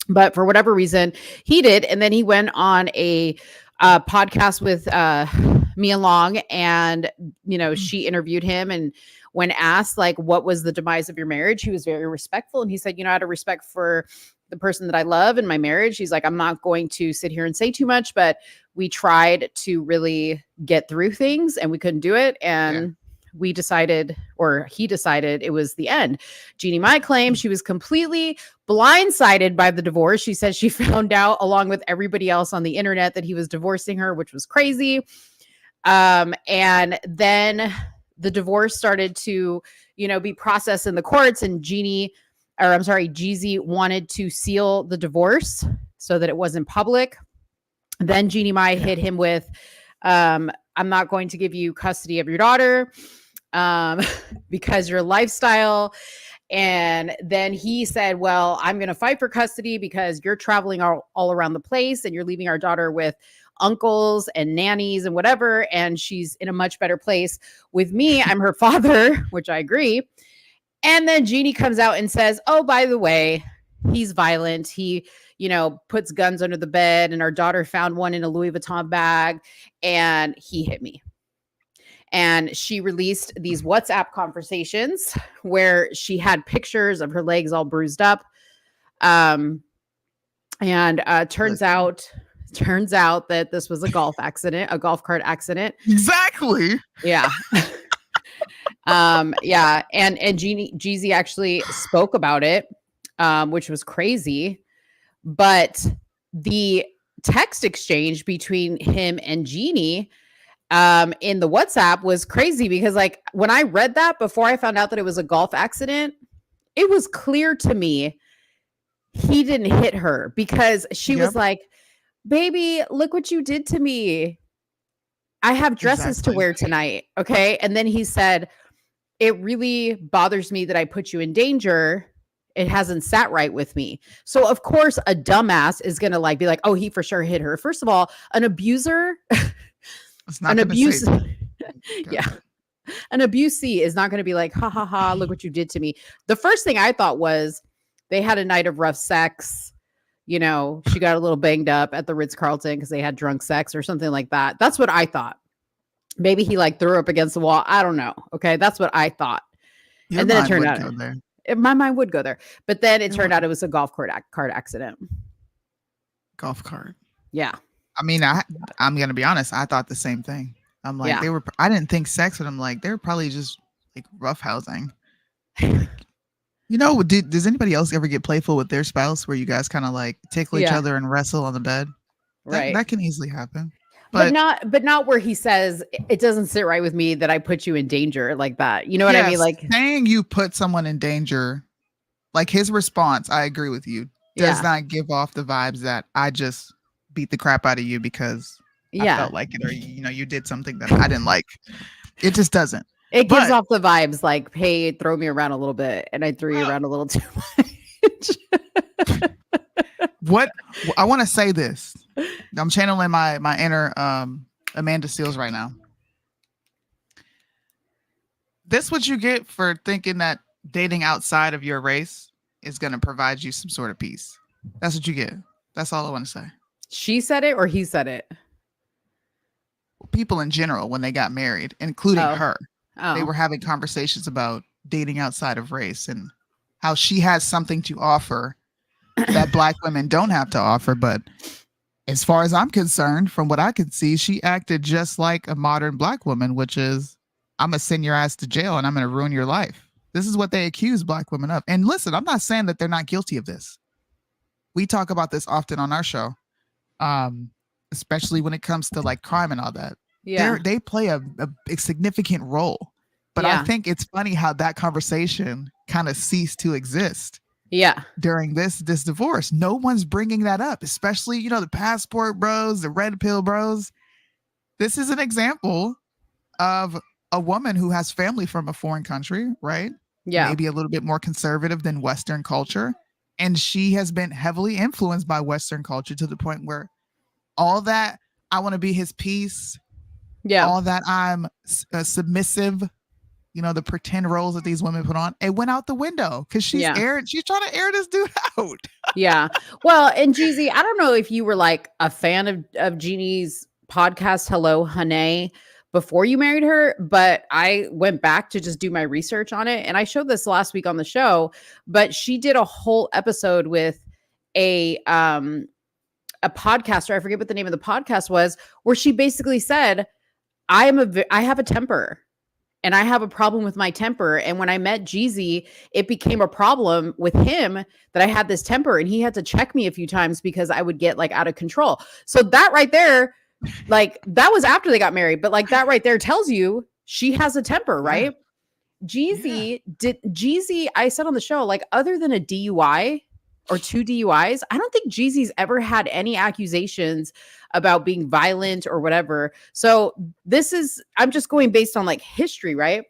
But for whatever reason, he did. And then he went on a podcast with Mia Long, and she interviewed him, and when asked like what was the demise of your marriage, he was very respectful, and he said, out of respect for the person that I love in my marriage, he's like, I'm not going to sit here and say too much, but we tried to really get through things and we couldn't do it, and he decided it was the end. Jeannie Mai claims she was completely blindsided by the divorce. She said she found out along with everybody else on the internet that he was divorcing her, which was crazy. And then the divorce started to, be processed in the courts, and Jeezy wanted to seal the divorce so that it wasn't public. Then Jeannie Mai hit him with, I'm not going to give you custody of your daughter because your lifestyle. And then he said, well, I'm going to fight for custody because you're traveling all around the place and you're leaving our daughter with uncles and nannies and whatever. And she's in a much better place with me. I'm her father, which I agree. And then Jeannie comes out and says, oh, by the way, he's violent. He, puts guns under the bed, and our daughter found one in a Louis Vuitton bag, and he hit me. And she released these WhatsApp conversations where she had pictures of her legs all bruised up. Turns out that this was a golf cart accident. Exactly. Yeah. And Jeezy actually spoke about it, which was crazy. But the text exchange between him and Jeannie in the WhatsApp was crazy because like when I read that before I found out that it was a golf accident, it was clear to me he didn't hit her because she was like, baby, look what you did to me. I have dresses to wear tonight. Okay. And then he said, it really bothers me that I put you in danger. It hasn't sat right with me. So of course a dumbass is going to be like, oh, he for sure hit her. First of all, an abuser, an abusee is not going to be like, ha ha ha, look what you did to me. The first thing I thought was they had a night of rough sex. She got a little banged up at the Ritz-Carlton because they had drunk sex or something like that. That's what I thought. Maybe he threw her up against the wall. I don't know. Okay. That's what I thought. And then it turned out my mind would go there, but then it turned out it was a golf cart accident. Golf cart. Yeah. I mean, I'm going to be honest. I thought the same thing. I'm like, I didn't think sex with them. Like, they were probably just roughhousing. Does anybody else ever get playful with their spouse where you guys kind of tickle each other and wrestle on the bed? That can easily happen. But not where he says it doesn't sit right with me that I put you in danger like that. You know what I mean? Saying you put someone in danger, his response, I agree with you, does not give off the vibes that I just beat the crap out of you because I felt like it, or you did something that I didn't like. It just doesn't. It gives off the vibes like, hey, throw me around a little bit, and I threw you around a little too much. What I want to say this. I'm channeling my inner Amanda Seales right now. This what you get for thinking that dating outside of your race is going to provide you some sort of peace. That's what you get. That's all I want to say. She said it or he said it? People in general, when they got married, including her, they were having conversations about dating outside of race and how she has something to offer that Black women don't have to offer. But as far as I'm concerned, from what I can see, she acted just like a modern Black woman, which is, I'm going to send your ass to jail and I'm going to ruin your life. This is what they accuse Black women of. And listen, I'm not saying that they're not guilty of this. We talk about this often on our show, especially when it comes to crime and all that. Yeah, they play a significant role. But I think it's funny how that conversation kind of ceased to exist Yeah. during this divorce. No one's bringing that up, especially, the passport bros, the red pill bros. This is an example of a woman who has family from a foreign country, right? Yeah. Maybe a little bit more conservative than Western culture. And she has been heavily influenced by Western culture to the point where all that I want to be his piece, all that I'm submissive, the pretend roles that these women put on, it went out the window because she's trying to air this dude out. Yeah. Well, and Jeezy, I don't know if you were like a fan of Jeannie's podcast, Hello Honey, before you married her, but I went back to just do my research on it. And I showed this last week on the show, but she did a whole episode with a podcaster. I forget what the name of the podcast was, where she basically said, I have a temper. And I have a problem with my temper. And when I met Jeezy, it became a problem with him that I had this temper, and he had to check me a few times because I would get like out of control. So that right there, like that was after they got married, but like that right there tells you she has a temper, right? Jeezy, I said on the show, like other than a DUI or 2 DUIs, I don't think Jeezy's ever had any accusations about being violent or whatever. So I'm just going based on like history, right?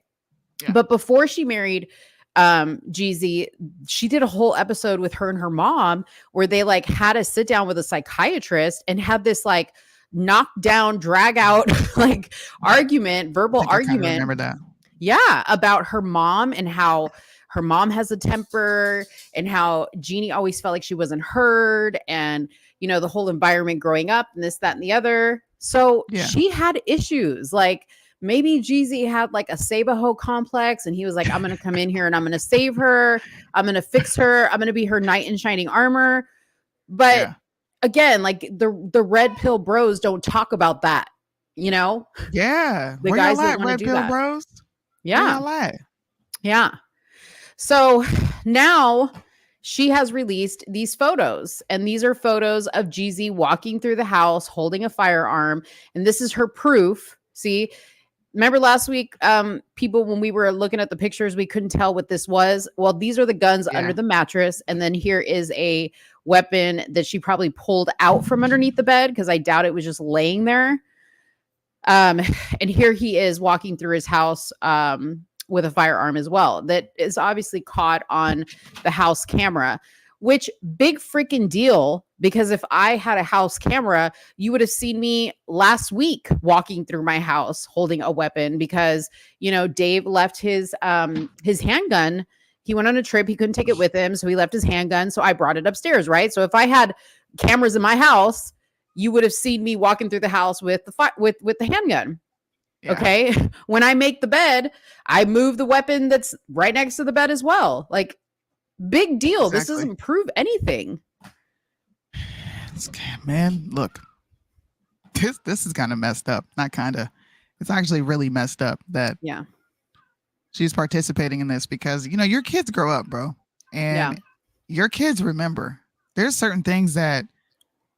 Yeah. But before she married Jeezy, she did a whole episode with her and her mom where they like had a sit down with a psychiatrist and had this like knockdown, drag out like verbal argument. I remember that. Yeah, about her mom and how her mom has a temper and how Jeannie always felt like she wasn't heard, and the whole environment growing up and this, that, and the other. So she had issues. Like maybe Jeezy had like a Save-A-Ho complex, and he was like, I'm going to come in here and I'm going to save her. I'm going to fix her. I'm going to be her knight in shining armor. But again, like the red pill bros don't talk about that, Yeah. The Where guys that red do pill that. bros? Yeah. Yeah. So now she has released these photos, and these are photos of Jeezy walking through the house holding a firearm. And this is her proof. See, remember last week, people, when we were looking at the pictures, we couldn't tell what this was. Well, these are the guns under the mattress. And then here is a weapon that she probably pulled out from underneath the bed, because I doubt it was just laying there. And here he is walking through his house, with a firearm as well. That is obviously caught on the house camera, which big freaking deal, because if I had a house camera, you would have seen me last week walking through my house holding a weapon because, Dave left his handgun. He went on a trip. He couldn't take it with him. So he left his handgun. So I brought it upstairs. Right. So if I had cameras in my house, you would have seen me walking through the house with the handgun. Yeah. Okay. When I make the bed, I move the weapon that's right next to the bed as well. Like, big deal. Exactly. This doesn't prove anything. Man, look, this is kind of messed up. Not kind of. It's actually really messed up that she's participating in this because, your kids grow up, bro. And your kids remember. There's certain things that,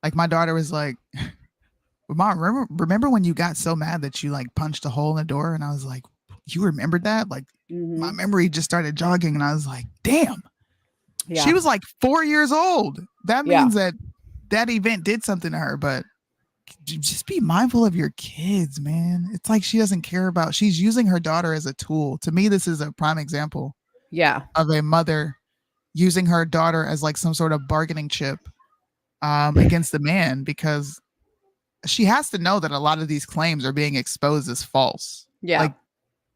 like, my daughter was like, Mom, remember when you got so mad that you like punched a hole in the door? And I was like, you remembered that? Like, my memory just started jogging, and I was like, damn. Yeah. She was like 4 years old. That means that event did something to her. But just be mindful of your kids, man. It's like she doesn't care about. She's using her daughter as a tool. To me, this is a prime example. Of a mother using her daughter as like some sort of bargaining chip against the man, because she has to know that a lot of these claims are being exposed as false. Like,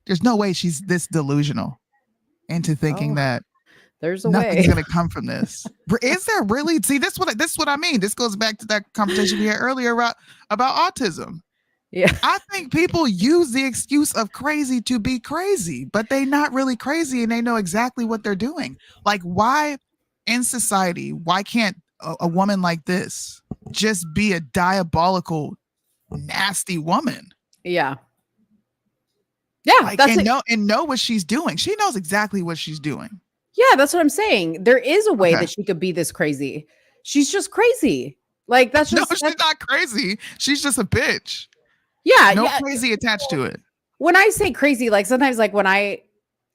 there's no way she's this delusional into thinking that there's a nothing's way going to come from this. Is there really? See, this is what I mean. This goes back to that conversation we had earlier about autism. Yeah. I think people use the excuse of crazy to be crazy, but they're not really crazy, and they know exactly what they're doing. Like, why in society, why can't a woman like this just be a diabolical, nasty woman? Yeah. Like, and know what she's doing. She knows exactly what she's doing. Yeah, that's what I'm saying. There is a way that she could be this crazy. She's just crazy. Like, that's just she's not crazy. She's just a bitch. Yeah. Crazy attached to it. When I say crazy, like sometimes like when I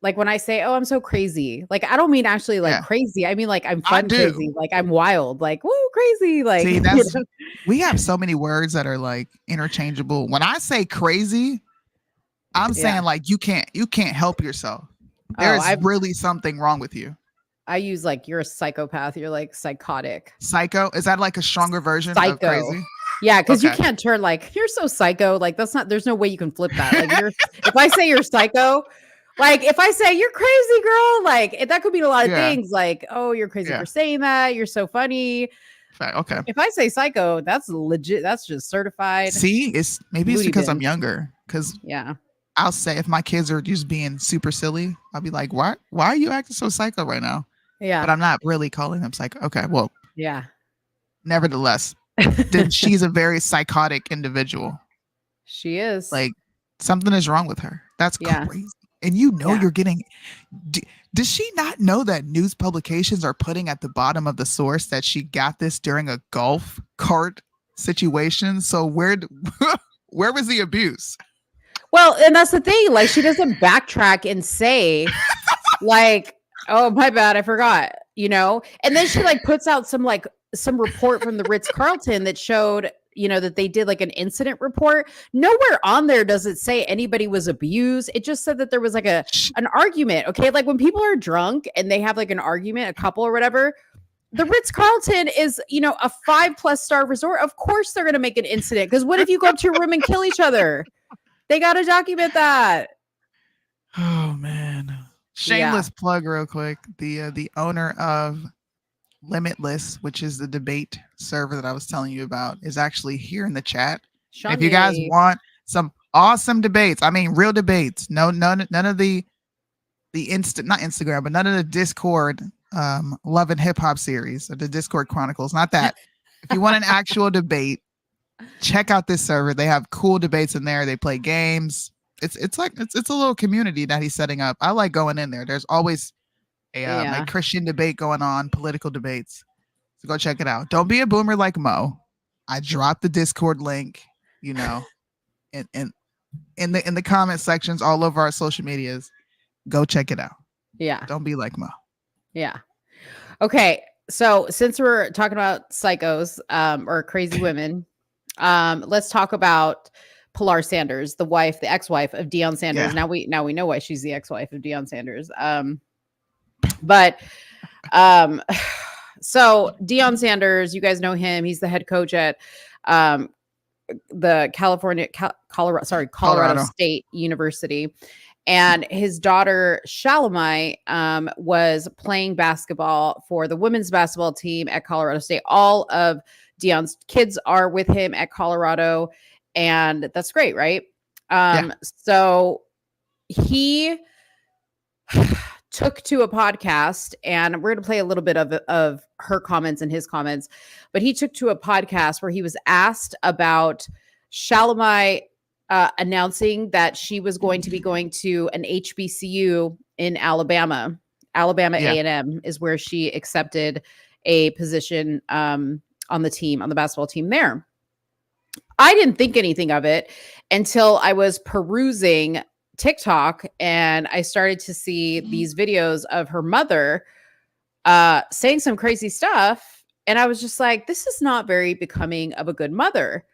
Like when I say, "Oh, I'm so crazy," like I don't mean actually like crazy. I mean like I'm fun crazy, like I'm wild, like woo crazy. Like see, that's we have so many words that are like interchangeable. When I say crazy, I'm saying like you can't help yourself. There's really something wrong with you. I use like you're a psychopath. You're like psychotic. Psycho, is that like a stronger version of crazy? Yeah, because you can't turn like you're so psycho. Like that's not. There's no way you can flip that. Like if I say you're psycho. Like if I say you're crazy, girl, like that could mean a lot of things. Like, oh, you're crazy for saying that. You're so funny. Okay. If I say psycho, that's legit. That's just certified. See, it's because I'm younger. Because I'll say if my kids are just being super silly, I'll be like, why are you acting so psycho right now? Yeah. But I'm not really calling them psycho. Okay. Well. Yeah. Nevertheless, then she's a very psychotic individual. She is. Like something is wrong with her. That's crazy. And you're getting. Does she not know that news publications are putting at the bottom of the source that she got this during a golf cart situation? So where was the abuse? Well, and that's the thing. Like she doesn't backtrack and say, like, "Oh, my bad, I forgot." And then she like puts out some report from the Ritz-Carlton that showed. That they did like an incident report. Nowhere on there does it say anybody was abused. It just said that there was like an argument. Okay. Like when people are drunk and they have like an argument, a couple or whatever, the Ritz-Carlton is, a 5+ star resort. Of course they're going to make an incident. Because what if you go up to your room and kill each other? They got to document that. Oh man. Shameless plug real quick. The owner of Limitless, which is the debate server that I was telling you about, is actually here in the chat. If you guys want some awesome debates, I mean real debates, none of the not Instagram, but none of the Discord Love and Hip Hop series or the Discord Chronicles, not that. If you want an actual debate, check out this server. They have cool debates in there. They play games. It's a little community that he's setting up. I like going in there. There's always a Christian debate going on, political debates. So go check it out. Don't be a boomer like Mo. I dropped the Discord link, in the comment sections all over our social medias. Go check it out. Yeah. Don't be like Mo. Yeah. Okay. So since we're talking about psychos or crazy women, let's talk about Pilar Sanders, the ex-wife of Deion Sanders. Yeah. Now we know why she's the ex-wife of Deion Sanders. So Deion Sanders, you guys know him. He's the head coach at the Colorado State University. And his daughter Shalomi was playing basketball for the women's basketball team at Colorado State. All of Deion's kids are with him at Colorado, and that's great, right? So he took to a podcast, and we're going to play a little bit of her comments and his comments, but he took to a podcast where he was asked about Shalomi announcing that she was going to be going to an HBCU in Alabama. A&M is where she accepted a position on the basketball team there. I didn't think anything of it until I was perusing TikTok and I started to see these videos of her mother saying some crazy stuff. And I was just like, this is not very becoming of a good mother.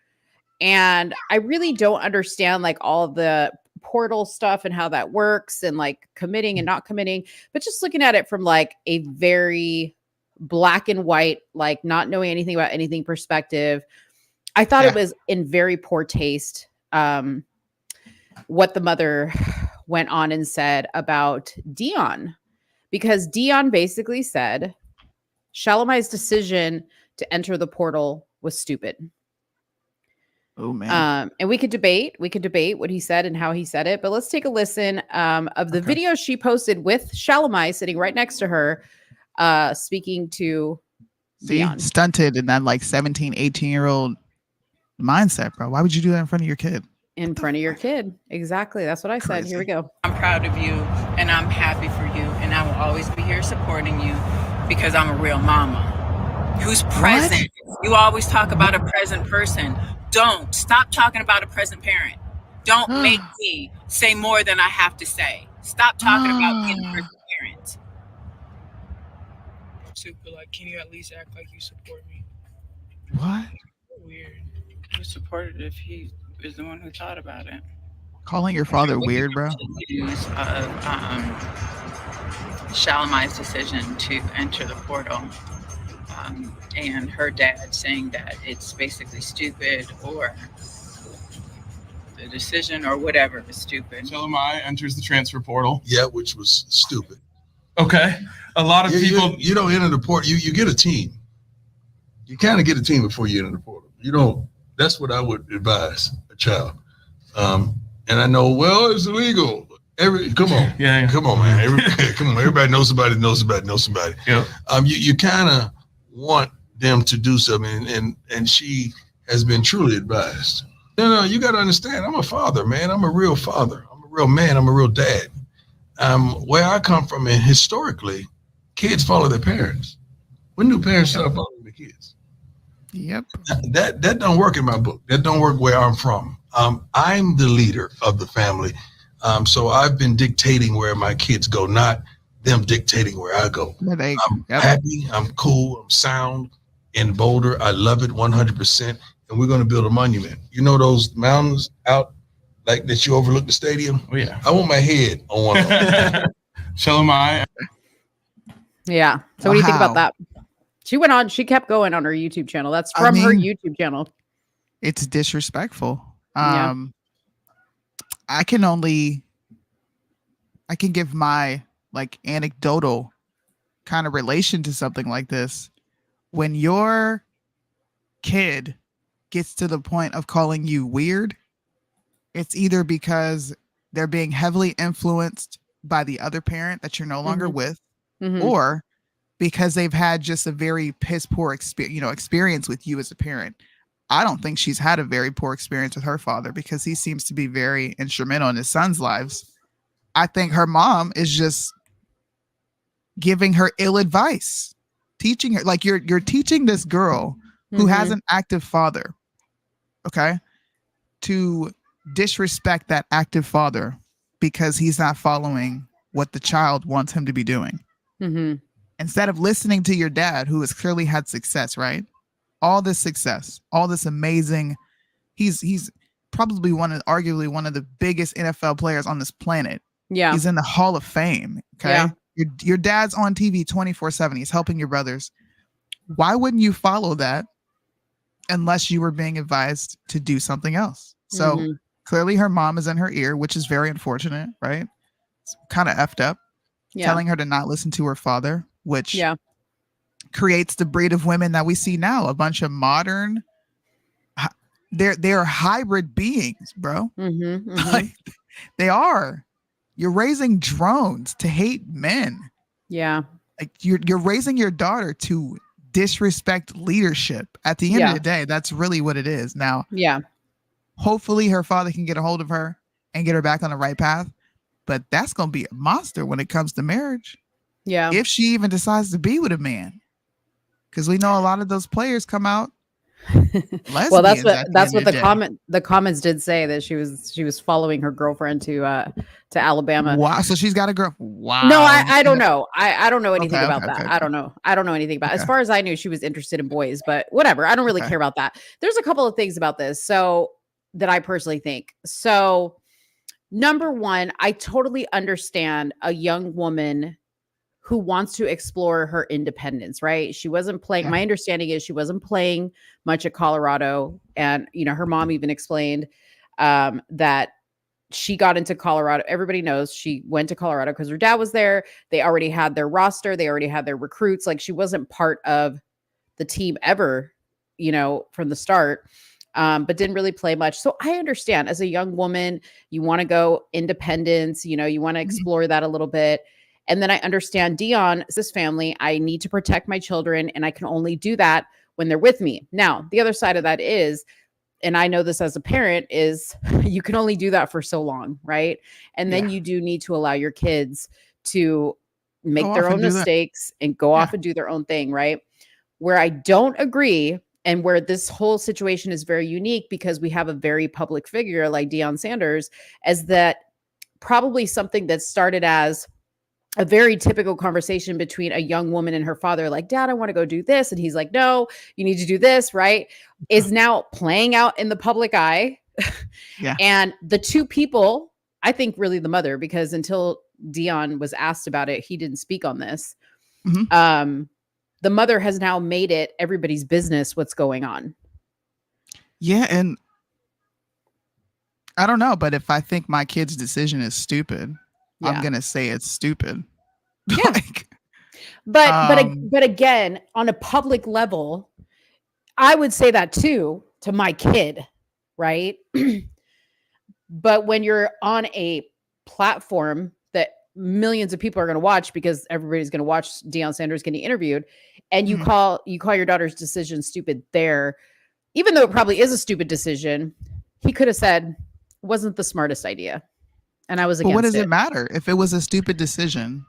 And I really don't understand like all the portal stuff and how that works and like committing and not committing, but just looking at it from like a very black and white, like not knowing anything about anything perspective. I thought it was in very poor taste what the mother went on and said about Deion, because Deion basically said Shalomi's decision to enter the portal was stupid. Oh man. And we could debate what he said and how he said it, but let's take a listen of the video she posted with Shalomi sitting right next to her, speaking to Deion. Stunted in that like 17, 18-year-old mindset, bro. Why would you do that in front of your kid? In front of your kid. Exactly. That's what I said. Here we go. I'm proud of you and I'm happy for you. And I will always be here supporting you because I'm a real mama who's present. What? You always talk about a present person. Don't stop talking about a present parent. Don't make me say more than I have to say. Stop talking about getting her parents. Super, like, can you at least act like you support me? What? Weird. Who supported it if he is the one who thought about it? Calling your father weird, bro? News of Shalomi's decision to enter the portal, and her dad saying that it's basically stupid, or the decision or whatever is stupid. Shalomi Mai enters the transfer portal. Yeah, which was stupid. Okay. A lot of people. You don't enter the portal. You get a team. You kind of get a team before you enter the portal. You don't. That's what I would advise a child. And I know, well, it's illegal. Come on. Yeah. Come on, man. Come on. Everybody knows somebody knows somebody. Yeah. You kind of want them to do something, and she has been truly advised. No, you got to understand, I'm a father, man. I'm a real father. I'm a real man. I'm a real dad. Where I come from, and historically, kids follow their parents. When do parents start following the kids? Yep. That don't work in my book. That don't work where I'm from. I'm the leader of the family. So I've been dictating where my kids go, not them dictating where I go. I'm happy. I'm cool. I'm sound in Boulder. I love it 100%. And we're going to build a monument. You know those mountains out like that you overlook the stadium? Oh, yeah. I want my head on one of them. Shalomi Mai. Yeah. So what do you think about that? She kept going on her YouTube channel. That's from her YouTube channel. It's disrespectful. Yeah. I can give my like anecdotal kind of relation to something like this. When your kid gets to the point of calling you weird, it's either because they're being heavily influenced by the other parent that you're no longer with, or because they've had just a very piss poor experience with you as a parent. I don't think she's had a very poor experience with her father, because he seems to be very instrumental in his son's lives. I think her mom is just giving her ill advice, teaching her, like, you're teaching this girl who has an active father, okay, to disrespect that active father because he's not following what the child wants him to be doing. Instead of listening to your dad, who has clearly had success, right? All this success, all this amazing, he's probably arguably one of the biggest NFL players on this planet. Yeah. He's in the Hall of Fame. Okay. Yeah. Your dad's on TV 24/7. He's helping your brothers. Why wouldn't you follow that unless you were being advised to do something else? So clearly her mom is in her ear, which is very unfortunate, right? It's kind of effed up. Telling her to not listen to her father, which creates the breed of women that we see now. A bunch of modern, they're hybrid beings, bro. Like, they are. You're raising drones to hate men. Yeah. Like, you're raising your daughter to disrespect leadership. At the end of the day, that's really what it is. Now, hopefully her father can get a hold of her and get her back on the right path. But that's going to be a monster when it comes to marriage. Yeah. If she even decides to be with a man. Because we know a lot of those players come out well, that's what the comments did say, that she was following her girlfriend to Alabama. Wow. So she's got a girl. Wow. No, I don't know. I don't know anything about that. Okay. I don't know anything about it. As far as I knew, she was interested in boys, but whatever. I don't really care about that. There's a couple of things about this that I personally think. So, number one, I totally understand a young woman who wants to explore her independence, right? She wasn't playing. My understanding is she wasn't playing much at Colorado. And, her mom even explained that she got into Colorado. Everybody knows she went to Colorado because her dad was there. They already had their roster. They already had their recruits. Like, she wasn't part of the team ever, from the start. But didn't really play much. So I understand, as a young woman, you want to go independence, you want to explore that a little bit. And then I understand Dion's family. I need to protect my children, and I can only do that when they're with me. Now, the other side of that is, and I know this as a parent, is you can only do that for so long, right? And then you do need to allow your kids to make their own mistakes and go off and do their own thing, right? Where I don't agree, and where this whole situation is very unique, because we have a very public figure like Deion Sanders, is that probably something that started as a very typical conversation between a young woman and her father, like, Dad, I want to go do this. And he's like, no, you need to do this, right? Is now playing out in the public eye. Yeah. And the two people, I think really the mother, because until Dion was asked about it, he didn't speak on this. Mhm. The mother has now made it everybody's business what's going on. Yeah, and I don't know, but if I think my kid's decision is stupid, I'm gonna say it's stupid. Yeah. Like, but again, on a public level, I would say that too to my kid, right? But when you're on a platform that millions of people are going to watch because everybody's going to watch Deion Sanders getting interviewed, and you call your daughter's decision stupid there, even though it probably is a stupid decision, he could have said wasn't the smartest idea. And I was against it. But what does it matter? If it was a stupid decision,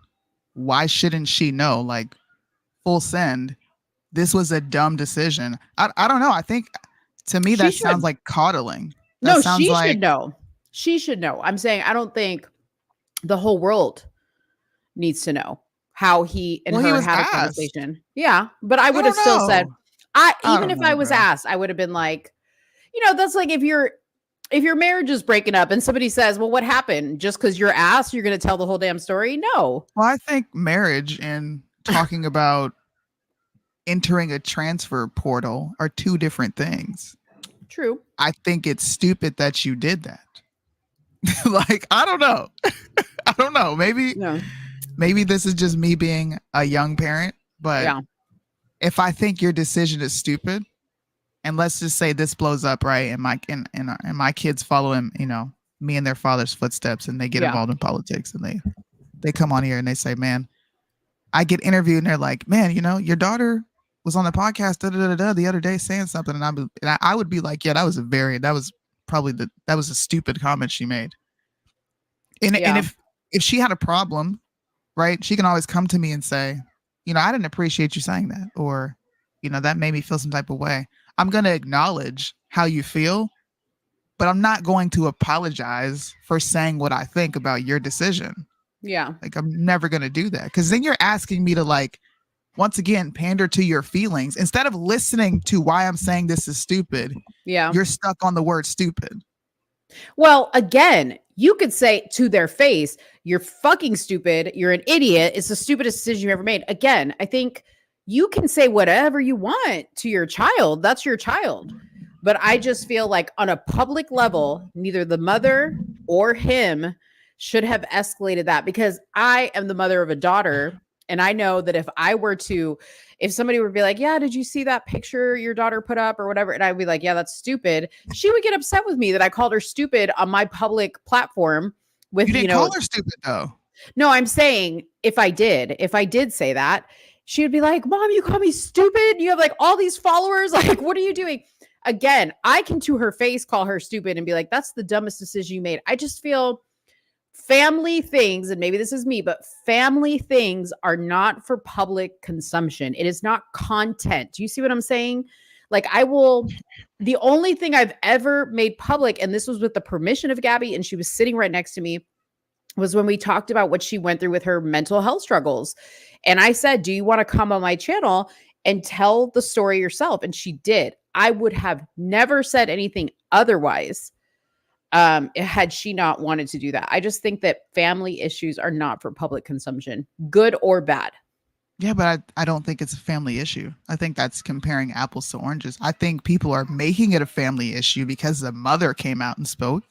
why shouldn't she know? Like, full send, this was a dumb decision. I don't know. I think, to me, that sounds like coddling. No, she should know. She should know. I'm saying I don't think the whole world needs to know how he and her had a conversation. Yeah, but I would have still said, even if I was asked, I would have been like, that's like if your marriage is breaking up and somebody says, well, what happened? Just because you're asked, you're going to tell the whole damn story? No. Well, I think marriage and talking about entering a transfer portal are two different things. True. I think it's stupid that you did that. Like, I don't know. I don't know. Maybe this is just me being a young parent, but if I think your decision is stupid, and let's just say this blows up, right? And my kids follow him, me and their father's footsteps, and they get involved in politics, and they come on here and they say, man, I get interviewed and they're like, man, your daughter was on the podcast the other day saying something, and I would be like, yeah, that was a stupid comment she made. And if she had a problem, right, she can always come to me and say, I didn't appreciate you saying that, or that made me feel some type of way. I'm going to acknowledge how you feel, but I'm not going to apologize for saying what I think about your decision. Yeah. Like, I'm never going to do that, because then you're asking me to, like, once again, pander to your feelings instead of listening to why I'm saying this is stupid. Yeah. You're stuck on the word stupid. Well, again, you could say to their face, you're fucking stupid. You're an idiot. It's the stupidest decision you ever made. Again, I think you can say whatever you want to your child. That's your child. But I just feel like on a public level, neither the mother or him should have escalated that, because I am the mother of a daughter. And I know that if somebody would be like, yeah, did you see that picture your daughter put up or whatever? And I'd be like, yeah, that's stupid. She would get upset with me that I called her stupid on my public platform. You didn't call her stupid though. No, I'm saying if I did say that, she would be like, Mom, you call me stupid? You have like all these followers. Like, what are you doing? Again, I can to her face call her stupid and be like, that's the dumbest decision you made. I just feel family things, and maybe this is me, but family things are not for public consumption. It is not content. Do you see what I'm saying? Like, the only thing I've ever made public, and this was with the permission of Gabby, and she was sitting right next to me, was when we talked about what she went through with her mental health struggles. And I said, do you want to come on my channel and tell the story yourself? And she did. I would have never said anything otherwise had she not wanted to do that. I just think that family issues are not for public consumption, good or bad. Yeah, but I don't think it's a family issue. I think that's comparing apples to oranges. I think people are making it a family issue because the mother came out and spoke,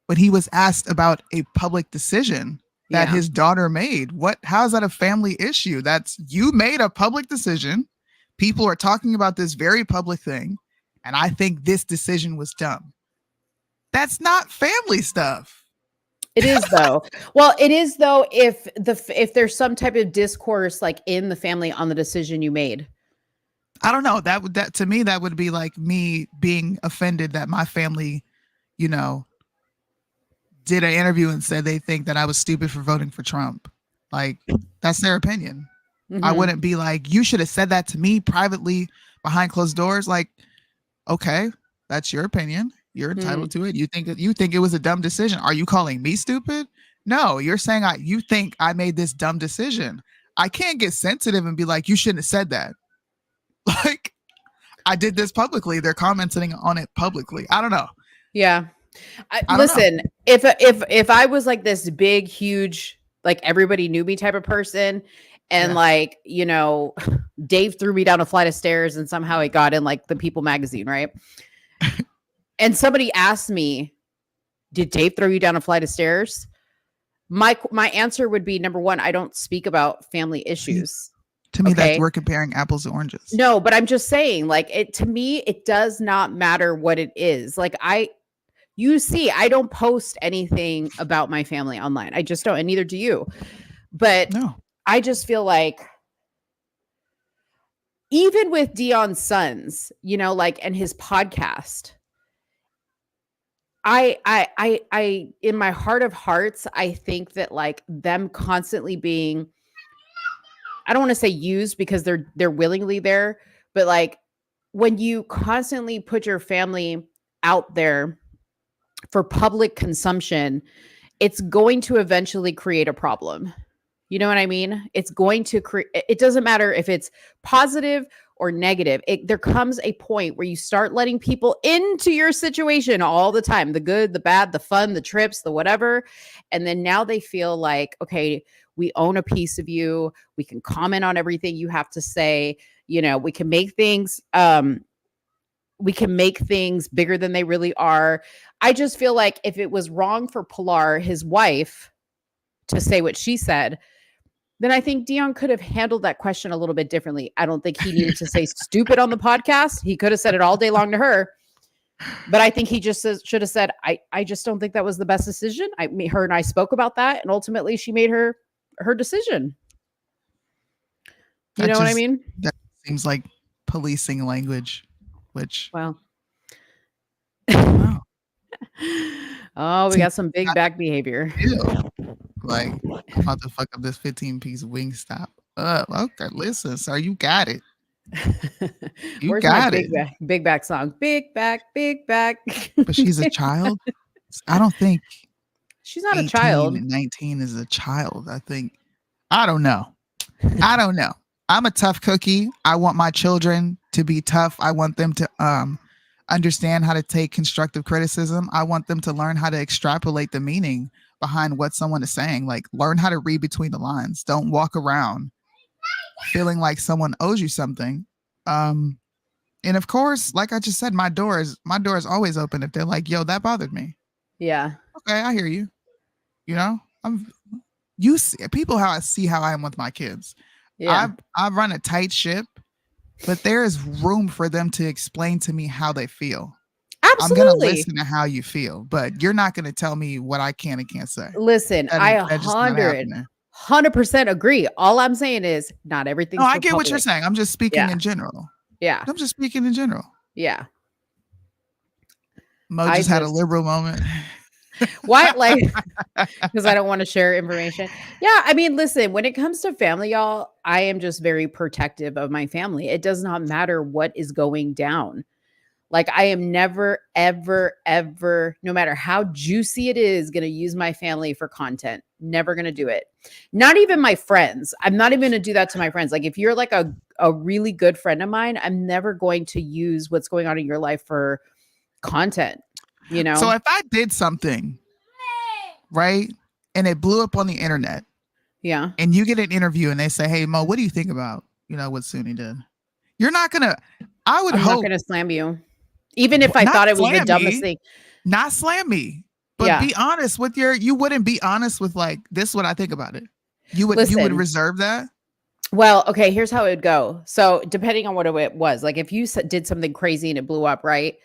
but he was asked about a public decision that his daughter made. How is that a family issue? That's, you made a public decision. People are talking about this very public thing, and I think this decision was dumb. That's not family stuff. It is though. Well, it is though if there's some type of discourse like in the family on the decision you made. I don't know. That to me, that would be like me being offended that my family, did an interview and said they think that I was stupid for voting for Trump. Like, that's their opinion. Mm-hmm. I wouldn't be like, you should have said that to me privately behind closed doors. Like, okay, that's your opinion. You're entitled to it. You think it was a dumb decision. Are you calling me stupid? No, you're saying you think I made this dumb decision. I can't get sensitive and be like, you shouldn't have said that. Like, I did this publicly. They're commenting on it publicly. I don't know. Yeah. I don't Listen, if I was like this big, huge, like everybody knew me type of person, and like, you know, Dave threw me down a flight of stairs and somehow it got in like the People magazine, right? And somebody asked me, did Dave throw you down a flight of stairs? My answer would be, number one, I don't speak about family issues. To me, that we're comparing apples to oranges. No, but I'm just saying, like, to me, it does not matter what it is. Like, you see, I don't post anything about my family online. I just don't, and neither do you. But no. I just feel like, even with Dion's sons, you know, like, and his podcast, I in my heart of hearts, I think that like them constantly being, I don't want to say used because they're willingly there, but like when you constantly put your family out there for public consumption, it's going to eventually create a problem. You know what I mean? It's going to create, it doesn't matter if it's positive or negative. There comes a point where you start letting people into your situation all the time, the good, the bad, the fun, the trips, the whatever. And then now they feel like, okay, we own a piece of you. We can comment on everything you have to say. You know, we can make things bigger than they really are. I just feel like if it was wrong for Pilar, his wife, to say what she said, then I think Dion could have handled that question a little bit differently. I don't think he needed to say stupid on the podcast. He could have said it all day long to her. But I think he just should have said, I just don't think that was the best decision. Her and I spoke about that. And ultimately she made her decision. You know what I mean? That seems like policing language, which. Well. Oh, we got some big back behavior. Like, I'm about to fuck up this 15-piece Wingstop. Okay, listen, sir, you got it. You Where's got my it. Big back song. Big back. But she's a child. I don't think she's not a child. 19 is a child. I don't know. I'm a tough cookie. I want my children to be tough. I want them to understand how to take constructive criticism. I want them to learn how to extrapolate the meaning behind what someone is saying. Like, learn how to read between the lines. Don't walk around feeling like someone owes you something. And of course, like I just said, my door is always open if they're like, yo, that bothered me. Yeah. Okay, I hear you. You know, people how I see how I am with my kids. Yeah. I run a tight ship, but there is room for them to explain to me how they feel. Absolutely. I'm going to listen to how you feel, but you're not going to tell me what I can and can't say. Listen, I 100% agree. All I'm saying is not everything. No, I get what you're saying. I'm just speaking in general. Yeah. I'm just speaking in general. Yeah. Mo just had a liberal moment. Why? Like, because I don't want to share information. Yeah. I mean, listen, when it comes to family, y'all, I am just very protective of my family. It does not matter what is going down. Like, I am never, ever, ever, no matter how juicy it is, going to use my family for content. Never going to do it. Not even my friends. I'm not even going to do that to my friends. Like, if you're like a really good friend of mine, I'm never going to use what's going on in your life for content, you know? So if I did something, right, and it blew up on the internet, yeah, and you get an interview and they say, hey, Mo, what do you think about, what Soonie did? You're not going to, I'm not going to slam you. Even if I thought it was the dumbest thing. Not slam me, but be honest with you wouldn't be honest with like, this is what I think about it. You would reserve that? Well, okay, here's how it would go. So depending on what it was, like if you did something crazy and it blew up, right?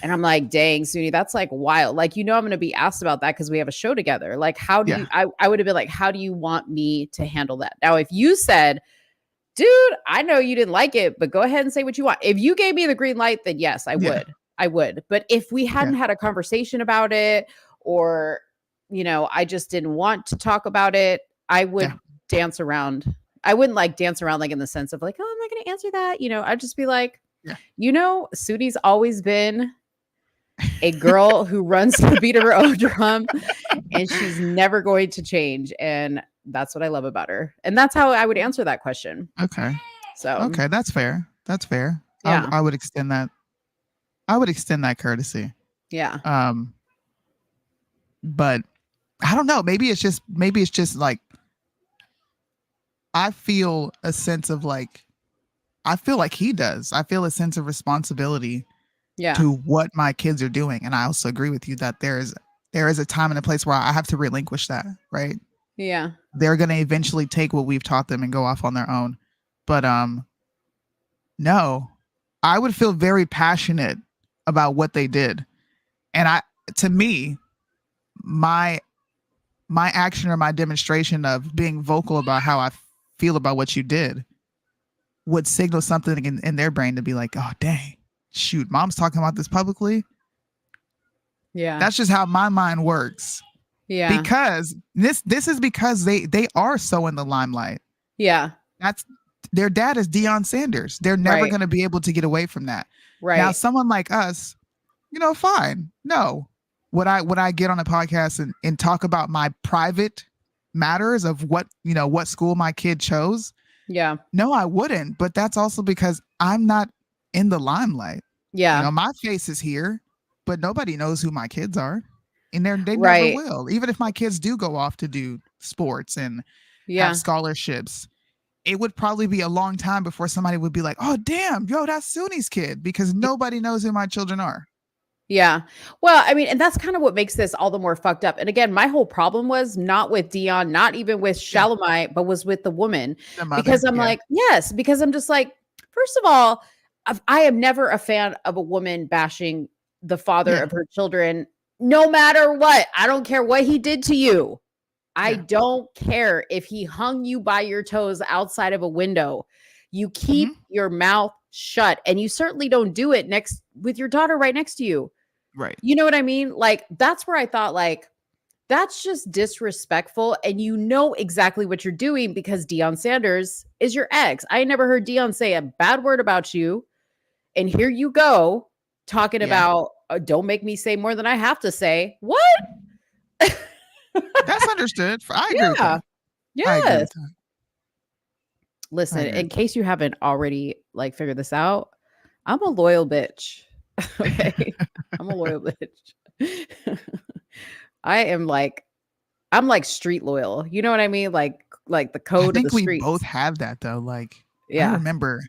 And I'm like, dang, Soonie, that's like wild. Like, I'm going to be asked about that because we have a show together. Like, how do you, I would have been like, how do you want me to handle that? Now, if you said, dude, I know you didn't like it, but go ahead and say what you want. If you gave me the green light, then yes, I would. I would. But if we hadn't had a conversation about it, or, I just didn't want to talk about it, I would dance around. I wouldn't like dance around like in the sense of like, oh, I'm not going to answer that. I'd just be like, Soonie's always been a girl who runs to the beat of her own drum, and she's never going to change. And that's what I love about her. And that's how I would answer that question. Okay. So okay, that's fair. That's fair. Yeah. I would extend that. I would extend that courtesy. Yeah. But I don't know. Maybe it's just like I feel a sense of like I feel like he does. I feel a sense of responsibility to what my kids are doing. And I also agree with you that there is a time and a place where I have to relinquish that, right? Yeah. They're gonna eventually take what we've taught them and go off on their own. But no, I would feel very passionate about what they did. And to me, my action or my demonstration of being vocal about how I feel about what you did would signal something in their brain to be like, oh, dang, shoot, mom's talking about this publicly. Yeah. That's just how my mind works. Yeah. Because this is because they are so in the limelight. Yeah. That's their dad is Deion Sanders. They're never going to be able to get away from that. Right. Now, someone like us, fine. No. Would I get on a podcast and talk about my private matters of what school my kid chose? Yeah. No, I wouldn't. But that's also because I'm not in the limelight. Yeah. My face is here, but nobody knows who my kids are. And they Right. never will. Even if my kids do go off to do sports and have scholarships, it would probably be a long time before somebody would be like, oh, damn, yo, that's Soonie's kid, because nobody knows who my children are. Yeah. Well, I mean, and that's kind of what makes this all the more fucked up. And again, my whole problem was not with Deion, not even with Shalomi, but was with the woman. The mother, because I'm like, yes, because I'm just like, first of all, I am never a fan of a woman bashing the father of her children, no matter what. I don't care what he did to you. I don't care if he hung you by your toes outside of a window. You keep your mouth shut, and you certainly don't do it with your daughter right next to you. Right. You know what I mean? Like, that's where I thought, like, that's just disrespectful. And you know exactly what you're doing because Deion Sanders is your ex. I never heard Deion say a bad word about you. And here you go talking about, don't make me say more than I have to say. What? That's understood. I agree with that. Yes. Listen, in case you haven't already figured this out, I'm a loyal bitch. Okay. I'm a loyal bitch. I'm like street loyal. You know what I mean? Like the code of the street. I think we both have that though. Like, I remember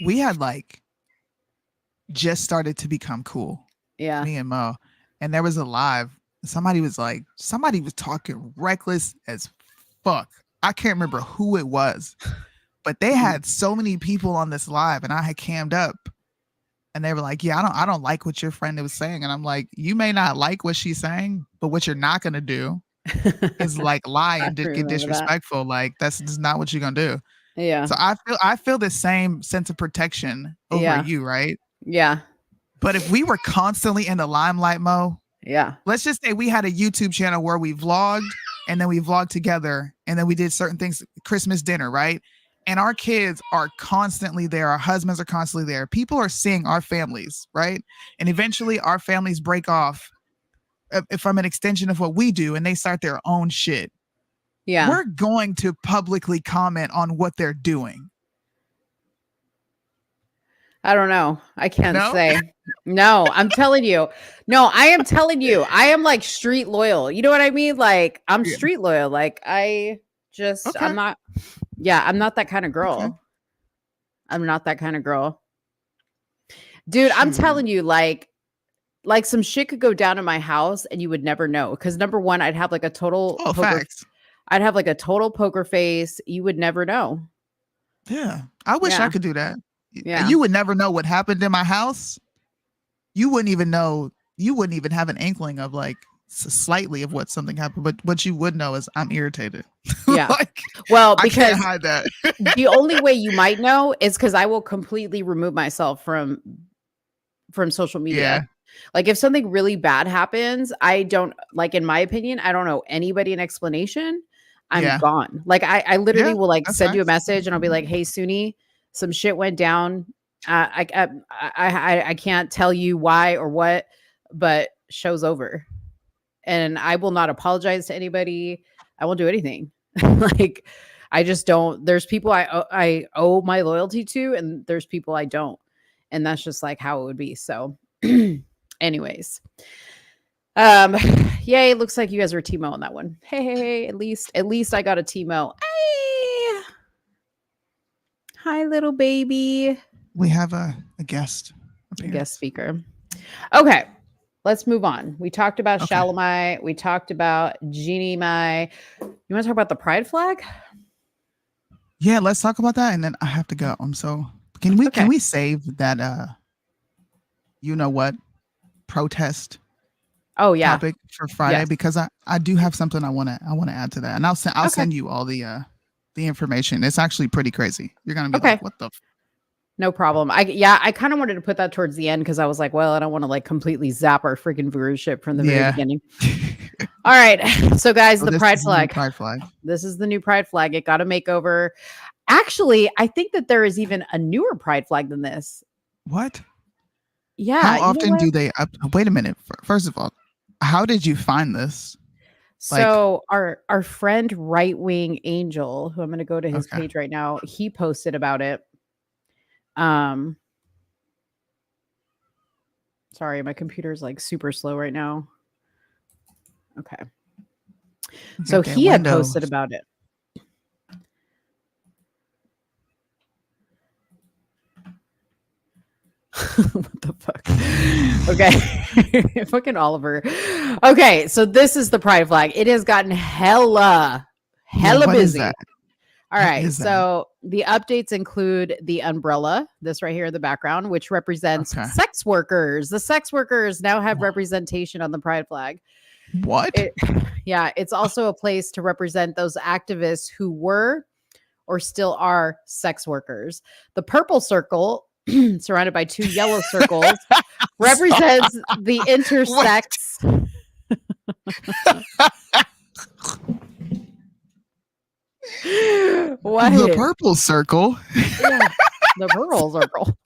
we had just started to become cool. Yeah. Me and Mo. And there was a live. Somebody was talking reckless as fuck. I can't remember who it was, but they had so many people on this live, and I had cammed up, and they were like, "Yeah, I don't like what your friend was saying," and I'm like, "You may not like what she's saying, but what you're not gonna do is lie and get disrespectful. Like that's not what you're gonna do." Yeah. So I feel the same sense of protection over you, right? Yeah. But if we were constantly in the limelight, Mo. Yeah. Let's just say we had a YouTube channel where we vlogged and then we vlogged together and then we did certain things, Christmas dinner, right? And our kids are constantly there. Our husbands are constantly there. People are seeing our families, right? And eventually our families break off from an extension of what we do and they start their own shit. Yeah. We're going to publicly comment on what they're doing. I don't know. I can't say. No, I'm telling you. No, I am telling you. I am like street loyal. You know what I mean? Like I'm street loyal. Like I'm not that kind of girl. Okay. I'm not that kind of girl. Dude, I'm telling you, like some shit could go down in my house and you would never know. Because number one, I'd have like a total I'd have like a total poker face. You would never know. Yeah. I wish I could do that. Yeah. You would never know what happened in my house. You wouldn't even know. You wouldn't even have an inkling of slightly of what something happened. But what you would know is I'm irritated. Yeah. Well, because I can't hide that. The only way you might know is because I will completely remove myself from social media. Yeah. Like if something really bad happens, I don't in my opinion, I don't know anybody an explanation. I'm gone. Like I literally will send you a message and I'll be like, hey, Soonie, some shit went down. I can't tell you why or what. but show's over. And I will not apologize to anybody. I won't do anything. Like, I just don't. There's people I owe my loyalty to, and there's people I don't. And that's just like how it would be. So anyways, yay, looks like you guys were Timo on that one. Hey, at least I got a Timo. Hey, hi, little baby. We have a guest. A guest speaker. Okay, let's move on. We talked about Shalomi. We talked about Jeannie Mai. You want to talk about the pride flag? Yeah, let's talk about that, and then I have to go. So can we save that you know what protest topic for Friday, because I do have something I want to add to that, and I'll send you all the information. It's actually pretty crazy. You're gonna be like, what the no problem. I kind of wanted to put that towards the end because I was like, well, I don't want to like completely zap our freaking viewership from the very beginning. All right. So guys, the pride flag. This is the new pride flag. It got a makeover. Actually, I think that there is even a newer pride flag than this. What? Yeah. How often do they wait a minute. First of all, how did you find this? So our friend Right Wing Angel, who I'm going to go to his page right now, he posted about it. Sorry, my computer's like super slow right now. Okay. So he had posted about it. What the fuck? Okay. Fucking Oliver. Okay, so this is the pride flag. It has gotten hella busy. All right, so the updates include the umbrella, this right here in the background, which represents sex workers. The sex workers now have representation on the pride flag. What? It's also a place to represent those activists who were or still are sex workers. The purple circle, surrounded by two yellow circles, represents the intersex. What? The purple circle. Yeah, the purple circle.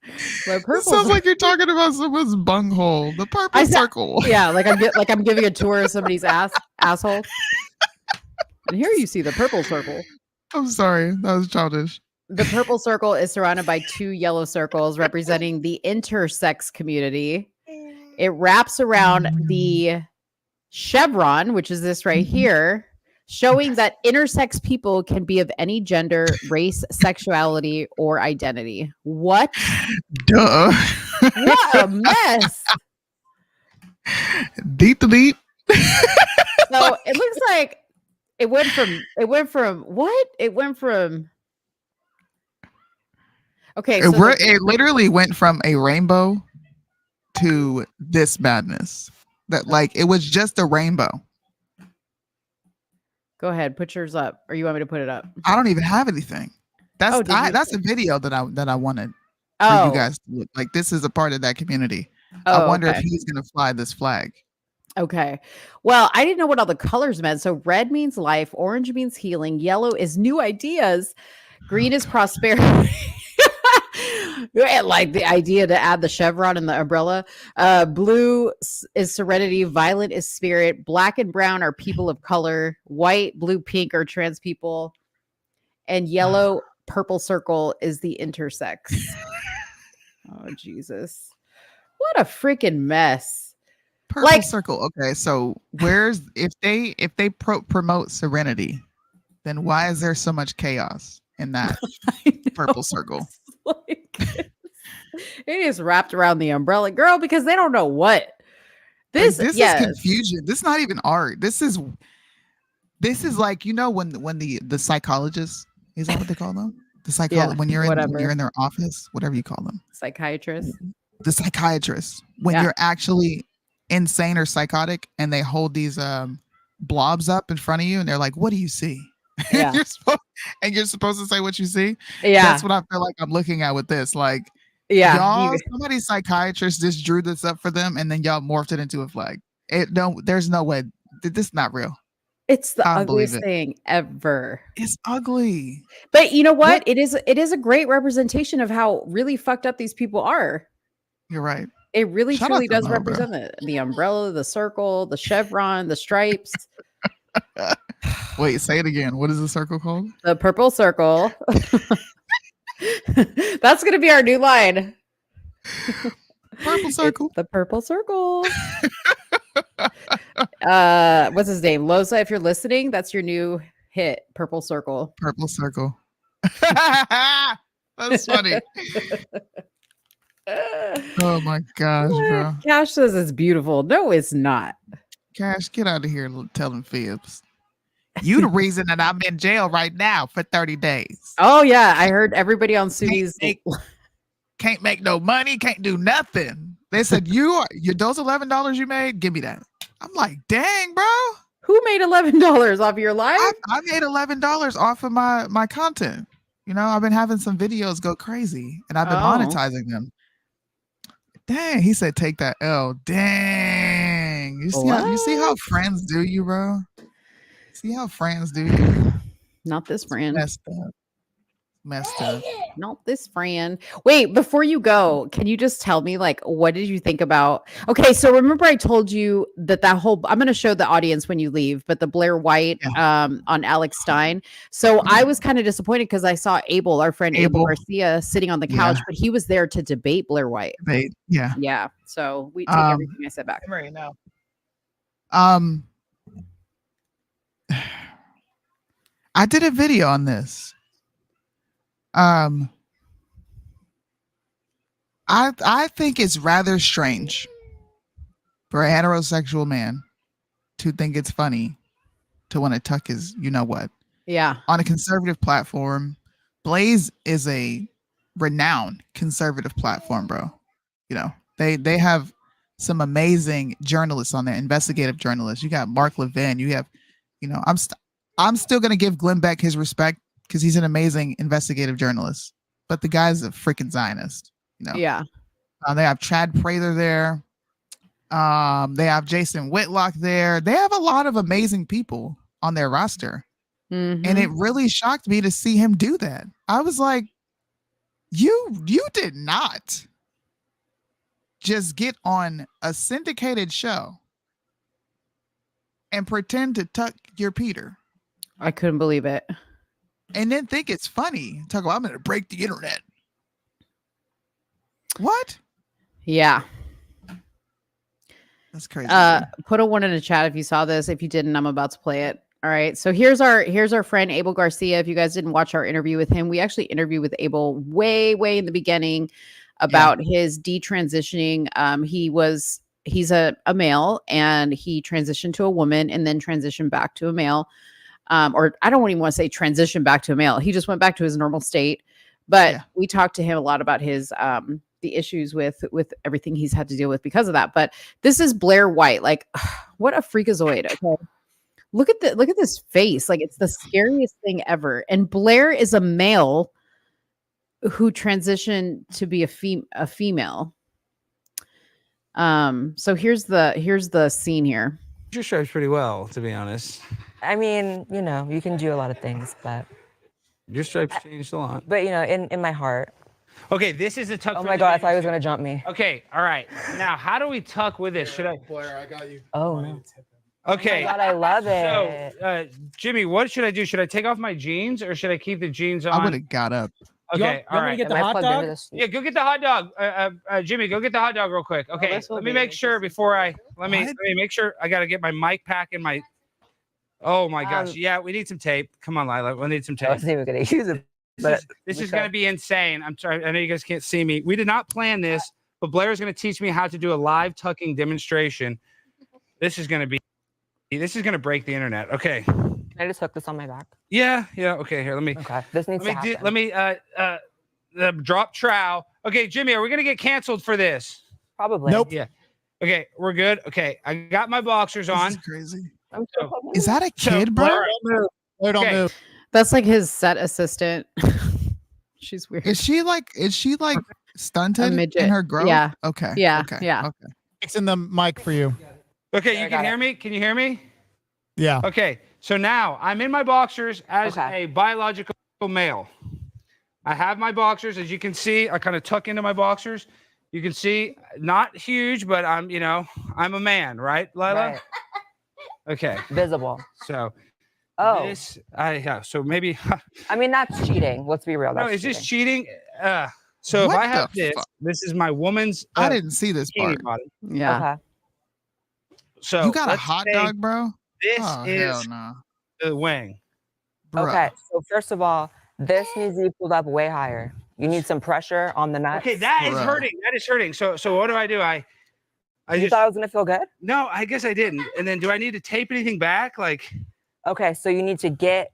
The purple. It sounds like you're talking about someone's bunghole. The purple circle. Yeah, like I'm giving a tour of somebody's asshole. And here you see the purple circle. I'm sorry, that was childish. The purple circle is surrounded by two yellow circles representing the intersex community. It wraps around the chevron, which is this right here, showing that intersex people can be of any gender, race, sexuality, or identity. What? Duh. What a mess. Deep. So it looks like it went from what? It went from okay. So it literally went from a rainbow to this madness. That like it was just a rainbow. Go ahead, put yours up, or you want me to put it up? I don't even have anything. That's a video that I wanted for you guys to look. Like this is a part of that community. I wonder if he's gonna fly this flag. Okay. Well, I didn't know what all the colors meant. So red means life, orange means healing, yellow is new ideas, green is prosperity. Like the idea to add the chevron and the umbrella. Blue is serenity, violet is spirit, black and brown are people of color, white, blue, pink are trans people, and yellow, purple circle is the intersex. Oh, Jesus. What a freaking mess. Purple circle. Okay, so where's if they promote serenity, then why is there so much chaos in that purple circle? Like, it is wrapped around the umbrella, girl, because they don't know what this is confusion. This is not even art. This is like, you know, when the psychologists, is that what they call them? The psychologist, when you're in their office, whatever you call them, psychiatrist. The psychiatrist, when you're actually insane or psychotic, and they hold these blobs up in front of you, and they're like, "What do you see?" Yeah. you're supposed to say what you see. Yeah, that's what I feel like I'm looking at with this. Like, somebody's psychiatrist just drew this up for them, and then y'all morphed it into a flag. There's no way. This is not real. It's the ugliest thing ever. It's ugly. But you know what? It is a great representation of how really fucked up these people are. You're right. It really Shout truly out to does Mo, bro. represent the umbrella, the circle, the chevron, the stripes. Wait, say it again. What is the circle called? The purple circle. That's gonna be our new line. Purple circle. It's the purple circle. What's his name? Loza, if you're listening, that's your new hit, Purple Circle. Purple circle. That's funny. Oh my gosh, bro. Cash says it's beautiful. No, it's not. Cash, get out of here telling fibs. You the reason that I'm in jail right now for 30 days. Oh yeah, I heard everybody on Soonie's Can't make no money, can't do nothing. They said those $11 you made, give me that. I'm like, dang, bro. Who made $11 off your life? I made $11 off of my content. You know, I've been having some videos go crazy and I've been monetizing them. Dang, he said take that L. Dang. You see how friends do you, bro? See how friends do you? Not this friend. Messed up. Not this friend. Wait, before you go, can you just tell me, like, what did you think about? Okay, so remember I told you that whole, I'm going to show the audience when you leave, but the Blair White on Alex Stein. So I was kind of disappointed because I saw Abel, our friend Abel Garcia, sitting on the couch, but he was there to debate Blair White. Yeah. Yeah. So we take everything I said back. Right now. I did a video on this. I think it's rather strange for a heterosexual man to think it's funny to want to tuck his, you know what? Yeah. On a conservative platform. Blaze is a renowned conservative platform, bro. You know, they have some amazing journalists on there, investigative journalists. You got Mark Levin. You have, you know, I'm still gonna give Glenn Beck his respect because he's an amazing investigative journalist. But the guy's a freaking Zionist. You know. Yeah. They have Chad Prather there. They have Jason Whitlock there. They have a lot of amazing people on their roster. Mm-hmm. And it really shocked me to see him do that. I was like, you did not just get on a syndicated show and pretend to tuck your Peter. I couldn't believe it. And then think it's funny. Talk about, I'm going to break the internet. What? Yeah. That's crazy. Put a 1 in the chat if you saw this. If you didn't, I'm about to play it. All right. So here's our friend Abel Garcia. If you guys didn't watch our interview with him, we actually interviewed with Abel way in the beginning about his detransitioning. He's a male and he transitioned to a woman and then transitioned back to a male. Or I don't even want to say transition back to a male. He just went back to his normal state. But we talked to him a lot about his the issues with everything he's had to deal with because of that. But this is Blair White. Like, what a freakazoid. Okay. Look at this face. Like, it's the scariest thing ever. And Blair is a male who transitioned to be a female. So here's the scene here. Your stripes pretty well, to be honest. I mean, you know, you can do a lot of things, but your stripes changed a lot. But you know, in my heart. Okay, this is a tuck. Oh my god, I thought he was gonna jump me. Okay, all right. Now, how do we tuck with this? Should I? Blair, I got you. Oh no. Okay. Oh my god, I love it. So, Jimmy, what should I do? Should I take off my jeans or should I keep the jeans on? I would have got up. Okay, all right. Get the hot dog? Yeah, go get the hot dog. Jimmy, go get the hot dog real quick. Okay, let me make sure before let me make sure. I gotta get my mic pack and my. Oh my gosh! Yeah, we need some tape. Come on, Lila, we need some tape. I wasn't even gonna use it. But this is gonna be insane. I'm sorry. I know you guys can't see me. We did not plan this, but Blair's gonna teach me how to do a live tucking demonstration. This is gonna break the internet. Okay. Can I just hook this on my back? Yeah. Okay. Here, let me. Okay. This needs to happen. Let me drop trowel. Okay, Jimmy, are we gonna get canceled for this? Probably. Nope. Yeah. Okay, we're good. Okay, I got my boxers on. This is crazy. Is that a kid, bro? Blair, don't move. That's like his set assistant. She's weird. Is she like stunted in her growth? Yeah. Okay. Yeah. Okay. Yeah. Okay. Fixing the mic for you. Okay, you can hear me? Can you hear me? Yeah. Okay, so now I'm in my boxers as a biological male. I have my boxers. As you can see, I kind of tuck into my boxers. You can see, not huge, but I'm a man, right, Lila? Right. Okay. Visible. So Oh. So maybe I mean, that's cheating. Let's be real. no, That's is this cheating? So if What I have the this, this is my woman's I didn't see this bikini part. body. Yeah. Okay. So You got a let's hot say dog, bro? This Oh, hell is no. the wing. Bruh. Okay. So first of all, this needs to be pulled up way higher. You need some pressure on the nuts. Okay, that is Bruh. hurting. That is hurting. So what do? I You just thought it was gonna feel good? no, I guess I didn't. And then do I need to tape anything back? Like Okay, so you need to get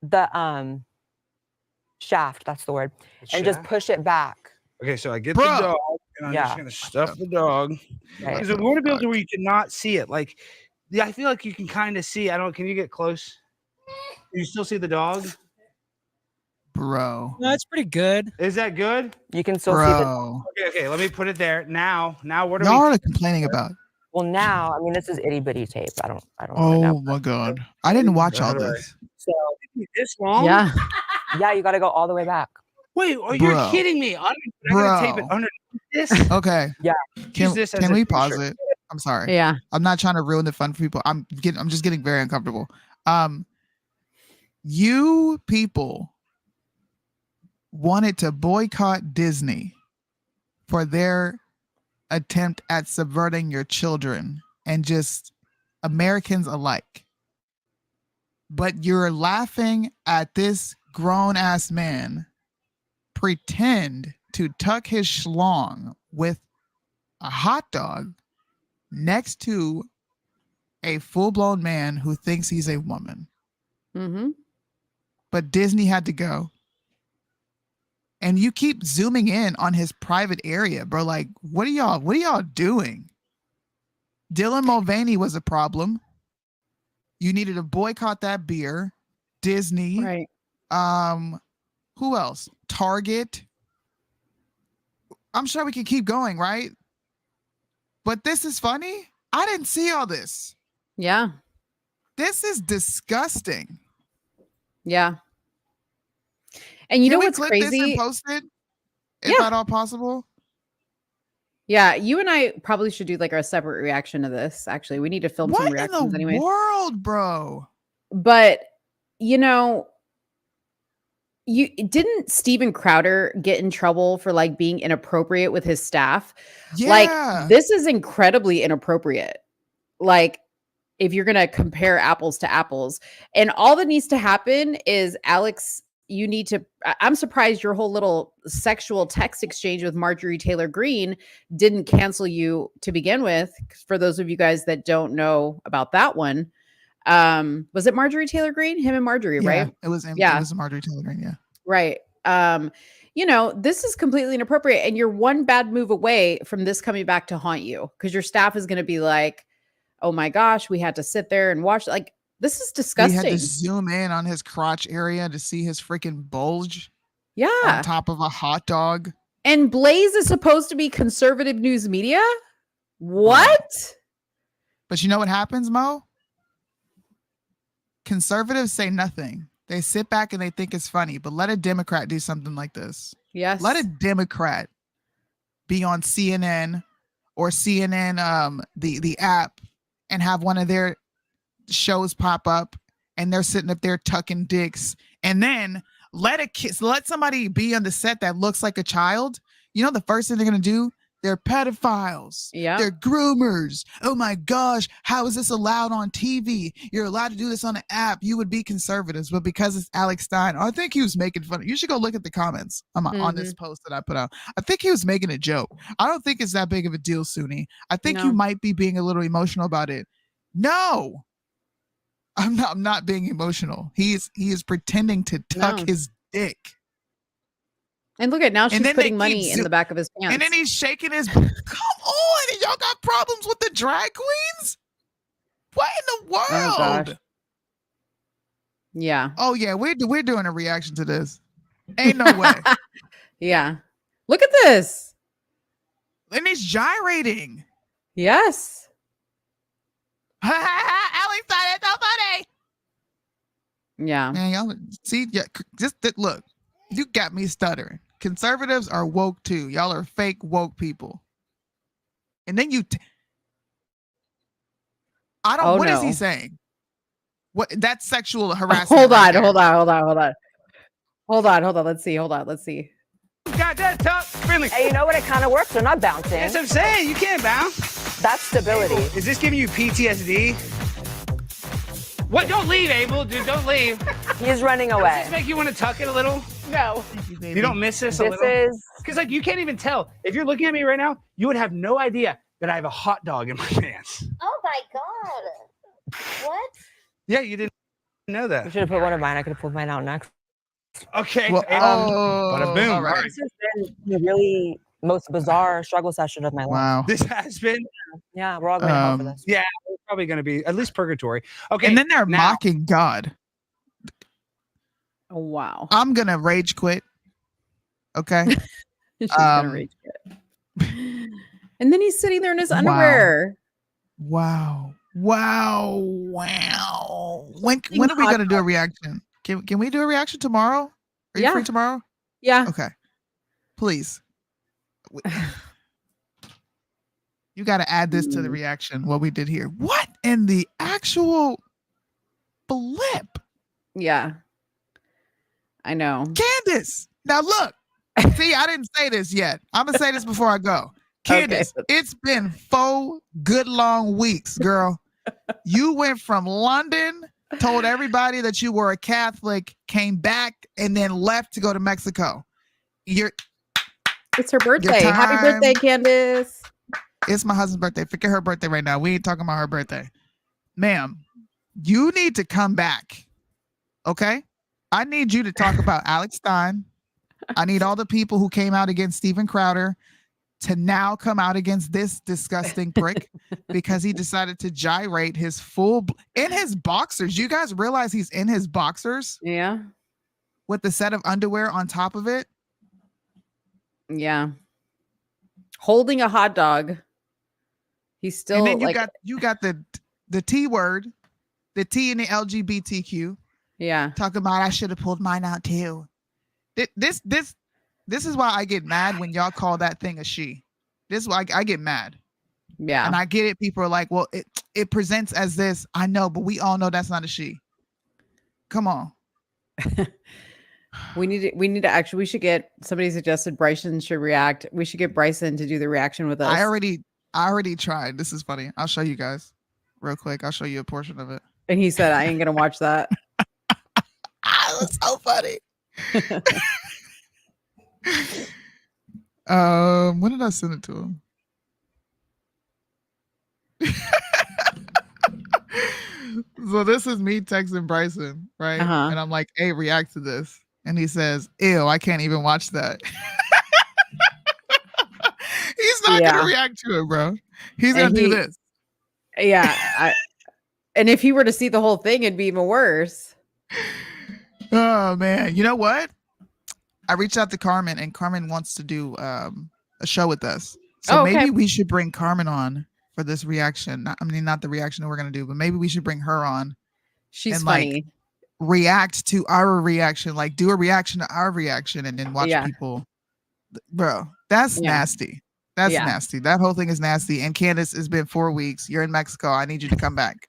the shaft, that's the word, and just shaft? push it back. Okay, so I get Bruh. the dog and I'm just gonna stuff the dog. Right. Because we want to be able to where you cannot see it. Like yeah, I feel like you can kind of see. Can you get close? Can you still see the dog? Bro. No, it's pretty good. Is that good? You can still see the Bro. Okay, let me put it there. Now what are Y'all we are complaining about. well now, I mean this is itty bitty tape. I don't wanna know. Oh my god. I didn't watch all this. So this long? Yeah. yeah, you gotta go all the way back. Wait, you're Bro. kidding me. I'm gonna tape it Bro. underneath this. Okay. Yeah. Can, this as can a we pause t-shirt. it? I'm sorry. Yeah. I'm not trying to ruin the fun for people. I'm just getting very uncomfortable. You people wanted to boycott Disney for their attempt at subverting your children and just Americans alike. But you're laughing at this grown ass man pretend to tuck his schlong with a hot dog next to a full-blown man who thinks he's a woman. Mm-hmm. But Disney had to go. And you keep zooming in on his private area, bro. Like, what are y'all doing? Dylan Mulvaney was a problem. You needed to boycott that beer. Disney. Right. Who else? Target. I'm sure we can keep going, right? But this is funny. I didn't see all this. Yeah. This is disgusting. Yeah. And you Can know we what's clip this crazy? and post it, if at all possible? Yeah, you and I probably should do like a separate reaction to this. Actually, we need to film some What in reactions the anyway. world, bro? But you know, didn't Steven Crowder get in trouble for like being inappropriate with his staff? Yeah. Like this is incredibly inappropriate. Like if you're gonna compare apples to apples, and all that needs to happen is Alex. You need to. I'm surprised your whole little sexual text exchange with Marjorie Taylor Greene didn't cancel you to begin with. For those of you guys that don't know about that one, was it Marjorie Taylor Greene? Him and Marjorie, Yeah, right? it was. Yeah. It was Marjorie Taylor Greene. Yeah. Right. You know, this is completely inappropriate, and you're one bad move away from this coming back to haunt you because your staff is going to be like, "Oh my gosh, we had to sit there and watch." Like, this is disgusting. We had to zoom in on his crotch area to see his freaking bulge. Yeah. On top of a hot dog. And Blaze is supposed to be conservative news media? What? But you know what happens, Mo? Conservatives say nothing. They sit back and they think it's funny, but let a Democrat do something like this. Yes. Let a Democrat be on CNN or CNN, the app, and have one of their shows pop up and they're sitting up there tucking dicks, and then let somebody be on the set that looks like a child. You know the first thing they're gonna do? They're pedophiles. Yeah. They're groomers. Oh my gosh, how is this allowed on TV? You're allowed to do this on an app. You would be conservatives, but because it's Alex Stein, I think he was making fun. You should go look at the comments on this post that I put out. I think he was making a joke. I don't think it's that big of a deal, Soonie. I think you might be being a little emotional about it. No. I'm not being emotional. He is pretending to tuck his dick. And look at now she's then putting they money keep in the back of his pants. And then he's shaking his. Come on, y'all got problems with the drag queens? What in the world? Oh, gosh. Yeah. Oh yeah, we're doing a reaction to this. Ain't no way. Yeah. Look at this. And he's gyrating. Yes. Alex thought it's so funny. Yeah. Man, y'all see, yeah, just look. You got me stuttering. conservatives are woke too. Y'all are fake woke people. And then I don't. Oh, What is he no. saying? What? That's sexual harassment. Hold right on, there. hold on. Let's see. God, that's tough. Friendly. Hey, you know what? It kind of works. They're not bouncing. That's what I'm saying. You can't bounce. That's stability. Is this giving you PTSD? What? Don't leave, Abel. Dude, don't leave. He's running Does away. this make you want to tuck it a little? No. You don't miss this a This little? is Because like you can't even tell. If you're looking at me right now, you would have no idea that I have a hot dog in my pants. Oh my god. What? Yeah, you didn't know You that. should have put one of mine. I could have pulled mine out next. Okay. Well, Bada boom. all right. This has been the really most bizarre struggle session of my life. Wow. This has been. Yeah, we're all going to hell for this. Yeah, it's probably going to be at least purgatory. Okay. And then they're now- mocking God. Oh, wow. I'm gonna rage quit. Okay. She's gonna rage quit. And then he's sitting there in his underwear. Wow. When are we gonna do a reaction? Can we do a reaction tomorrow? Are you free tomorrow? Yeah. Okay. Please. You got to add this to the reaction. What we did here. What in the actual flip? Yeah. I know. Candace. Now look. See, I didn't say this yet. I'm gonna say this before I go. Candace, it's been 4 good long weeks, girl. You went from London, told everybody that you were a Catholic, came back, and then left to go to Mexico. It's her birthday. Happy birthday, Candace. It's my husband's birthday. Forget her birthday right now. We ain't talking about her birthday. Ma'am, you need to come back. Okay? I need you to talk about Alex Stein. I need all the people who came out against Steven Crowder to now come out against this disgusting prick because he decided to gyrate his in his boxers. You guys realize he's in his boxers? Yeah. With the set of underwear on top of it? Yeah. Holding a hot dog. He's still and then you got the T word, the T in the LGBTQ. Yeah. Talking about I should have pulled mine out too. This is why I get mad when y'all call that thing a she. This is why I get mad. Yeah. And I get it. People are like, well, it presents as this. I know, but we all know that's not a she. Come on. We need to actually, we should get, somebody suggested Bryson should react. We should get Bryson to do the reaction with us. I already tried. This is funny. I'll show you guys real quick. I'll show you a portion of it. And he said, I ain't going to watch that. That's so funny. When did I send it to him? So this is me texting Bryson, right? And I'm like, hey, react to this. And he says, ew, I can't even watch that. He's not gonna react to it, bro. He's gonna do this. Yeah. And if he were to see the whole thing, it'd be even worse. Oh man. You know what? I reached out to Carmen and Carmen wants to do a show with us. So maybe we should bring Carmen on for this reaction. Not the reaction that we're gonna do, but maybe we should bring her on. She's funny. Like, react to our reaction, like do a reaction to our reaction and then watch people. Bro, that's nasty. That's nasty. That whole thing is nasty. And Candace, it's been 4 weeks. You're in Mexico. I need you to come back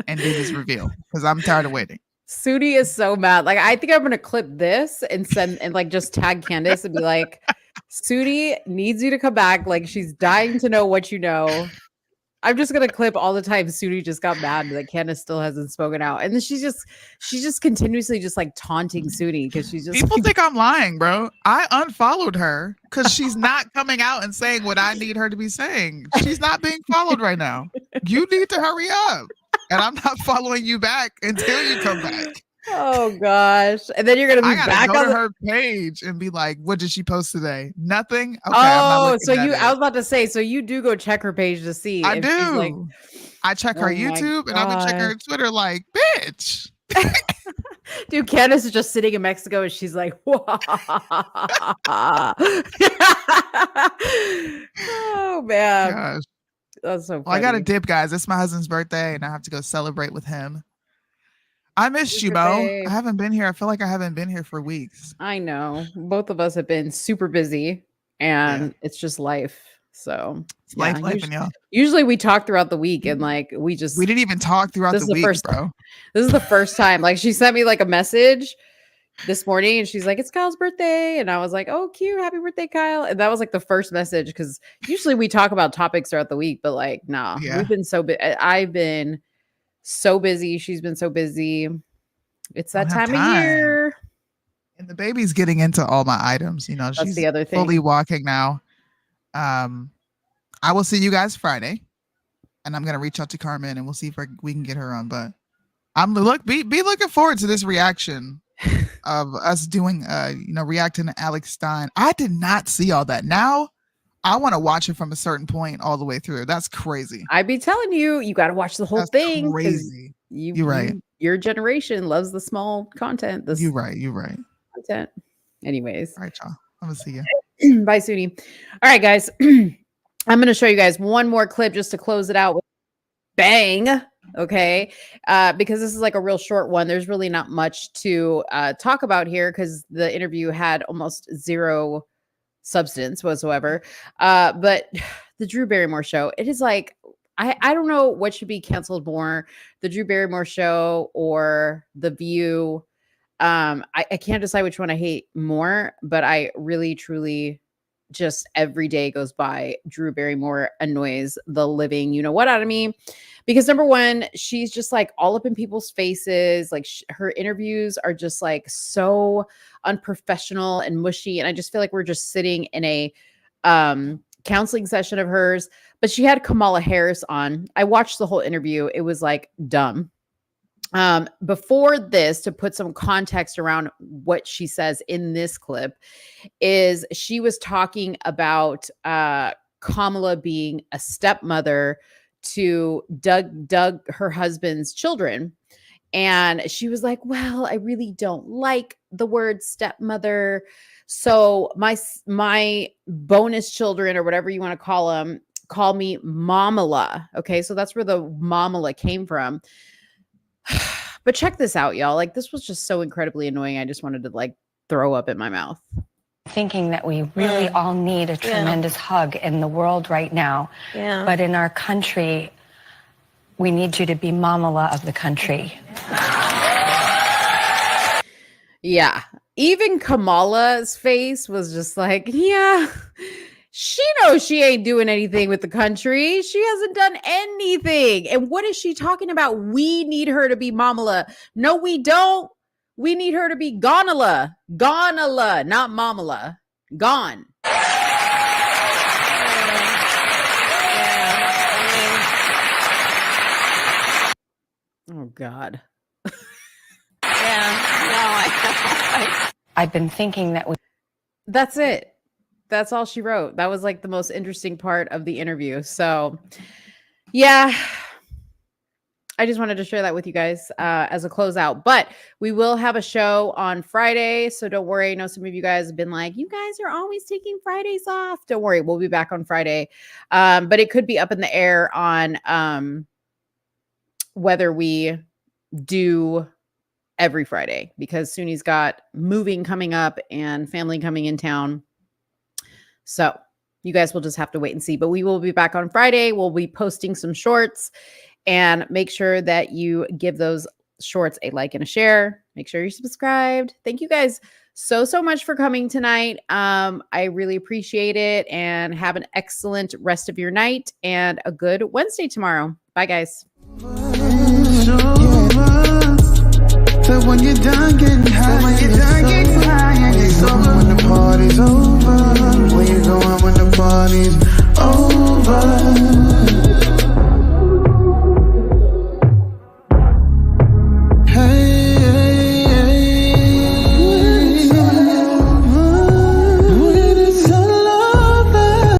and do this reveal because I'm tired of waiting. Soonie is so mad. Like, I think I'm gonna clip this and send and like just tag Candace and be like, Soonie needs you to come back. Like, she's dying to know what you know. I'm just gonna clip all the time Soonie just got mad that Candace still hasn't spoken out. And then she's just continuously just like taunting Soonie because she's just people think I'm lying, bro. I unfollowed her because she's not coming out and saying what I need her to be saying. She's not being followed right now. You need to hurry up. And I'm not following you back until you come back. Oh gosh. And then you're gonna be back go on to her page and be like, what did she post today? Nothing. Okay, so I was about to say, so you do go check her page to see. I do. She's like, I check her YouTube and I've been checking her Twitter like, bitch. Dude, Candace is just sitting in Mexico and she's like, oh man. Gosh. That's so funny. Well, I got to dip, guys. It's my husband's birthday and I have to go celebrate with him. I missed you, Mo. birthday. I haven't been here. I feel like I haven't been here for weeks. I know. Both of us have been super busy, and it's just life. So It's life, and y'all. Usually we talk throughout the week, and like we didn't even talk throughout the week, bro. This is the first time. Like she sent me like a message this morning, and she's like, "It's Kyle's birthday," and I was like, "Oh, cute, happy birthday, Kyle!" And that was like the first message because usually we talk about topics throughout the week, but like, nah, we've been so I've been so busy. She's been so busy. It's that time of year. And the baby's getting into all my items. You know, That's she's the other thing. fully walking now. I will see you guys Friday, and I'm gonna reach out to Carmen and we'll see if we can get her on. But be looking forward to this reaction of us doing reacting to Alex Stein. I did not see all that. Now I want to watch it from a certain point all the way through. That's crazy. I'd be telling you got to watch the whole thing. Crazy. You're right. Your generation loves the small content. You're right. Content. Anyways. All right, y'all. I'm gonna see you. Bye, Soonie. All right, guys. I'm going to show you guys one more clip just to close it out with bang. Okay. Because this is like a real short one. There's really not much to talk about here because the interview had almost zero substance whatsoever. But the Drew Barrymore show, it is like, I don't know what should be canceled more, the Drew Barrymore show or The View. I can't decide which one I hate more, but I really, truly just every day goes by, Drew Barrymore annoys the living out of me. Because number one, she's just like all up in people's faces. Like her interviews are just like so unprofessional and mushy. And I just feel like we're just sitting in a counseling session of hers. But she had Kamala Harris on. I watched the whole interview. It was like dumb. Before this, to put some context around what she says in this clip, is she was talking about Kamala being a stepmother to Doug, her husband's children. And she was like, well, I really don't like the word stepmother. So my bonus children, or whatever you want to call them, call me Mamala. Okay. So that's where the Mamala came from. But check this out, y'all. Like, this was just so incredibly annoying. I just wanted to like throw up in my mouth. Thinking that we really all need a tremendous hug in the world right now. Yeah. But in our country, we need you to be Mamala of the country. Yeah. Even Kamala's face was just like, yeah, she knows she ain't doing anything with the country. She hasn't done anything. And what is she talking about? We need her to be Mamala. No, we don't. We need her to be Gonala. Gonala, not Mamala. Gone. Oh, God. I've been thinking that That's it. That's all she wrote. That was like the most interesting part of the interview. So, yeah, I just wanted to share that with you guys as a closeout. But we will have a show on Friday. So don't worry. I know some of you guys have been like, you guys are always taking Fridays off. Don't worry. We'll be back on Friday. But it could be up in the air on whether we do every Friday, because Soonie's got moving coming up and family coming in town. So you guys will just have to wait and see. But we will be back on Friday. We'll be posting some shorts, and make sure that you give those shorts a like and a share. Make sure you're subscribed. Thank you guys so much for coming tonight. I really appreciate it, and have an excellent rest of your night and a good Wednesday tomorrow. Bye, guys. So when you're done getting high,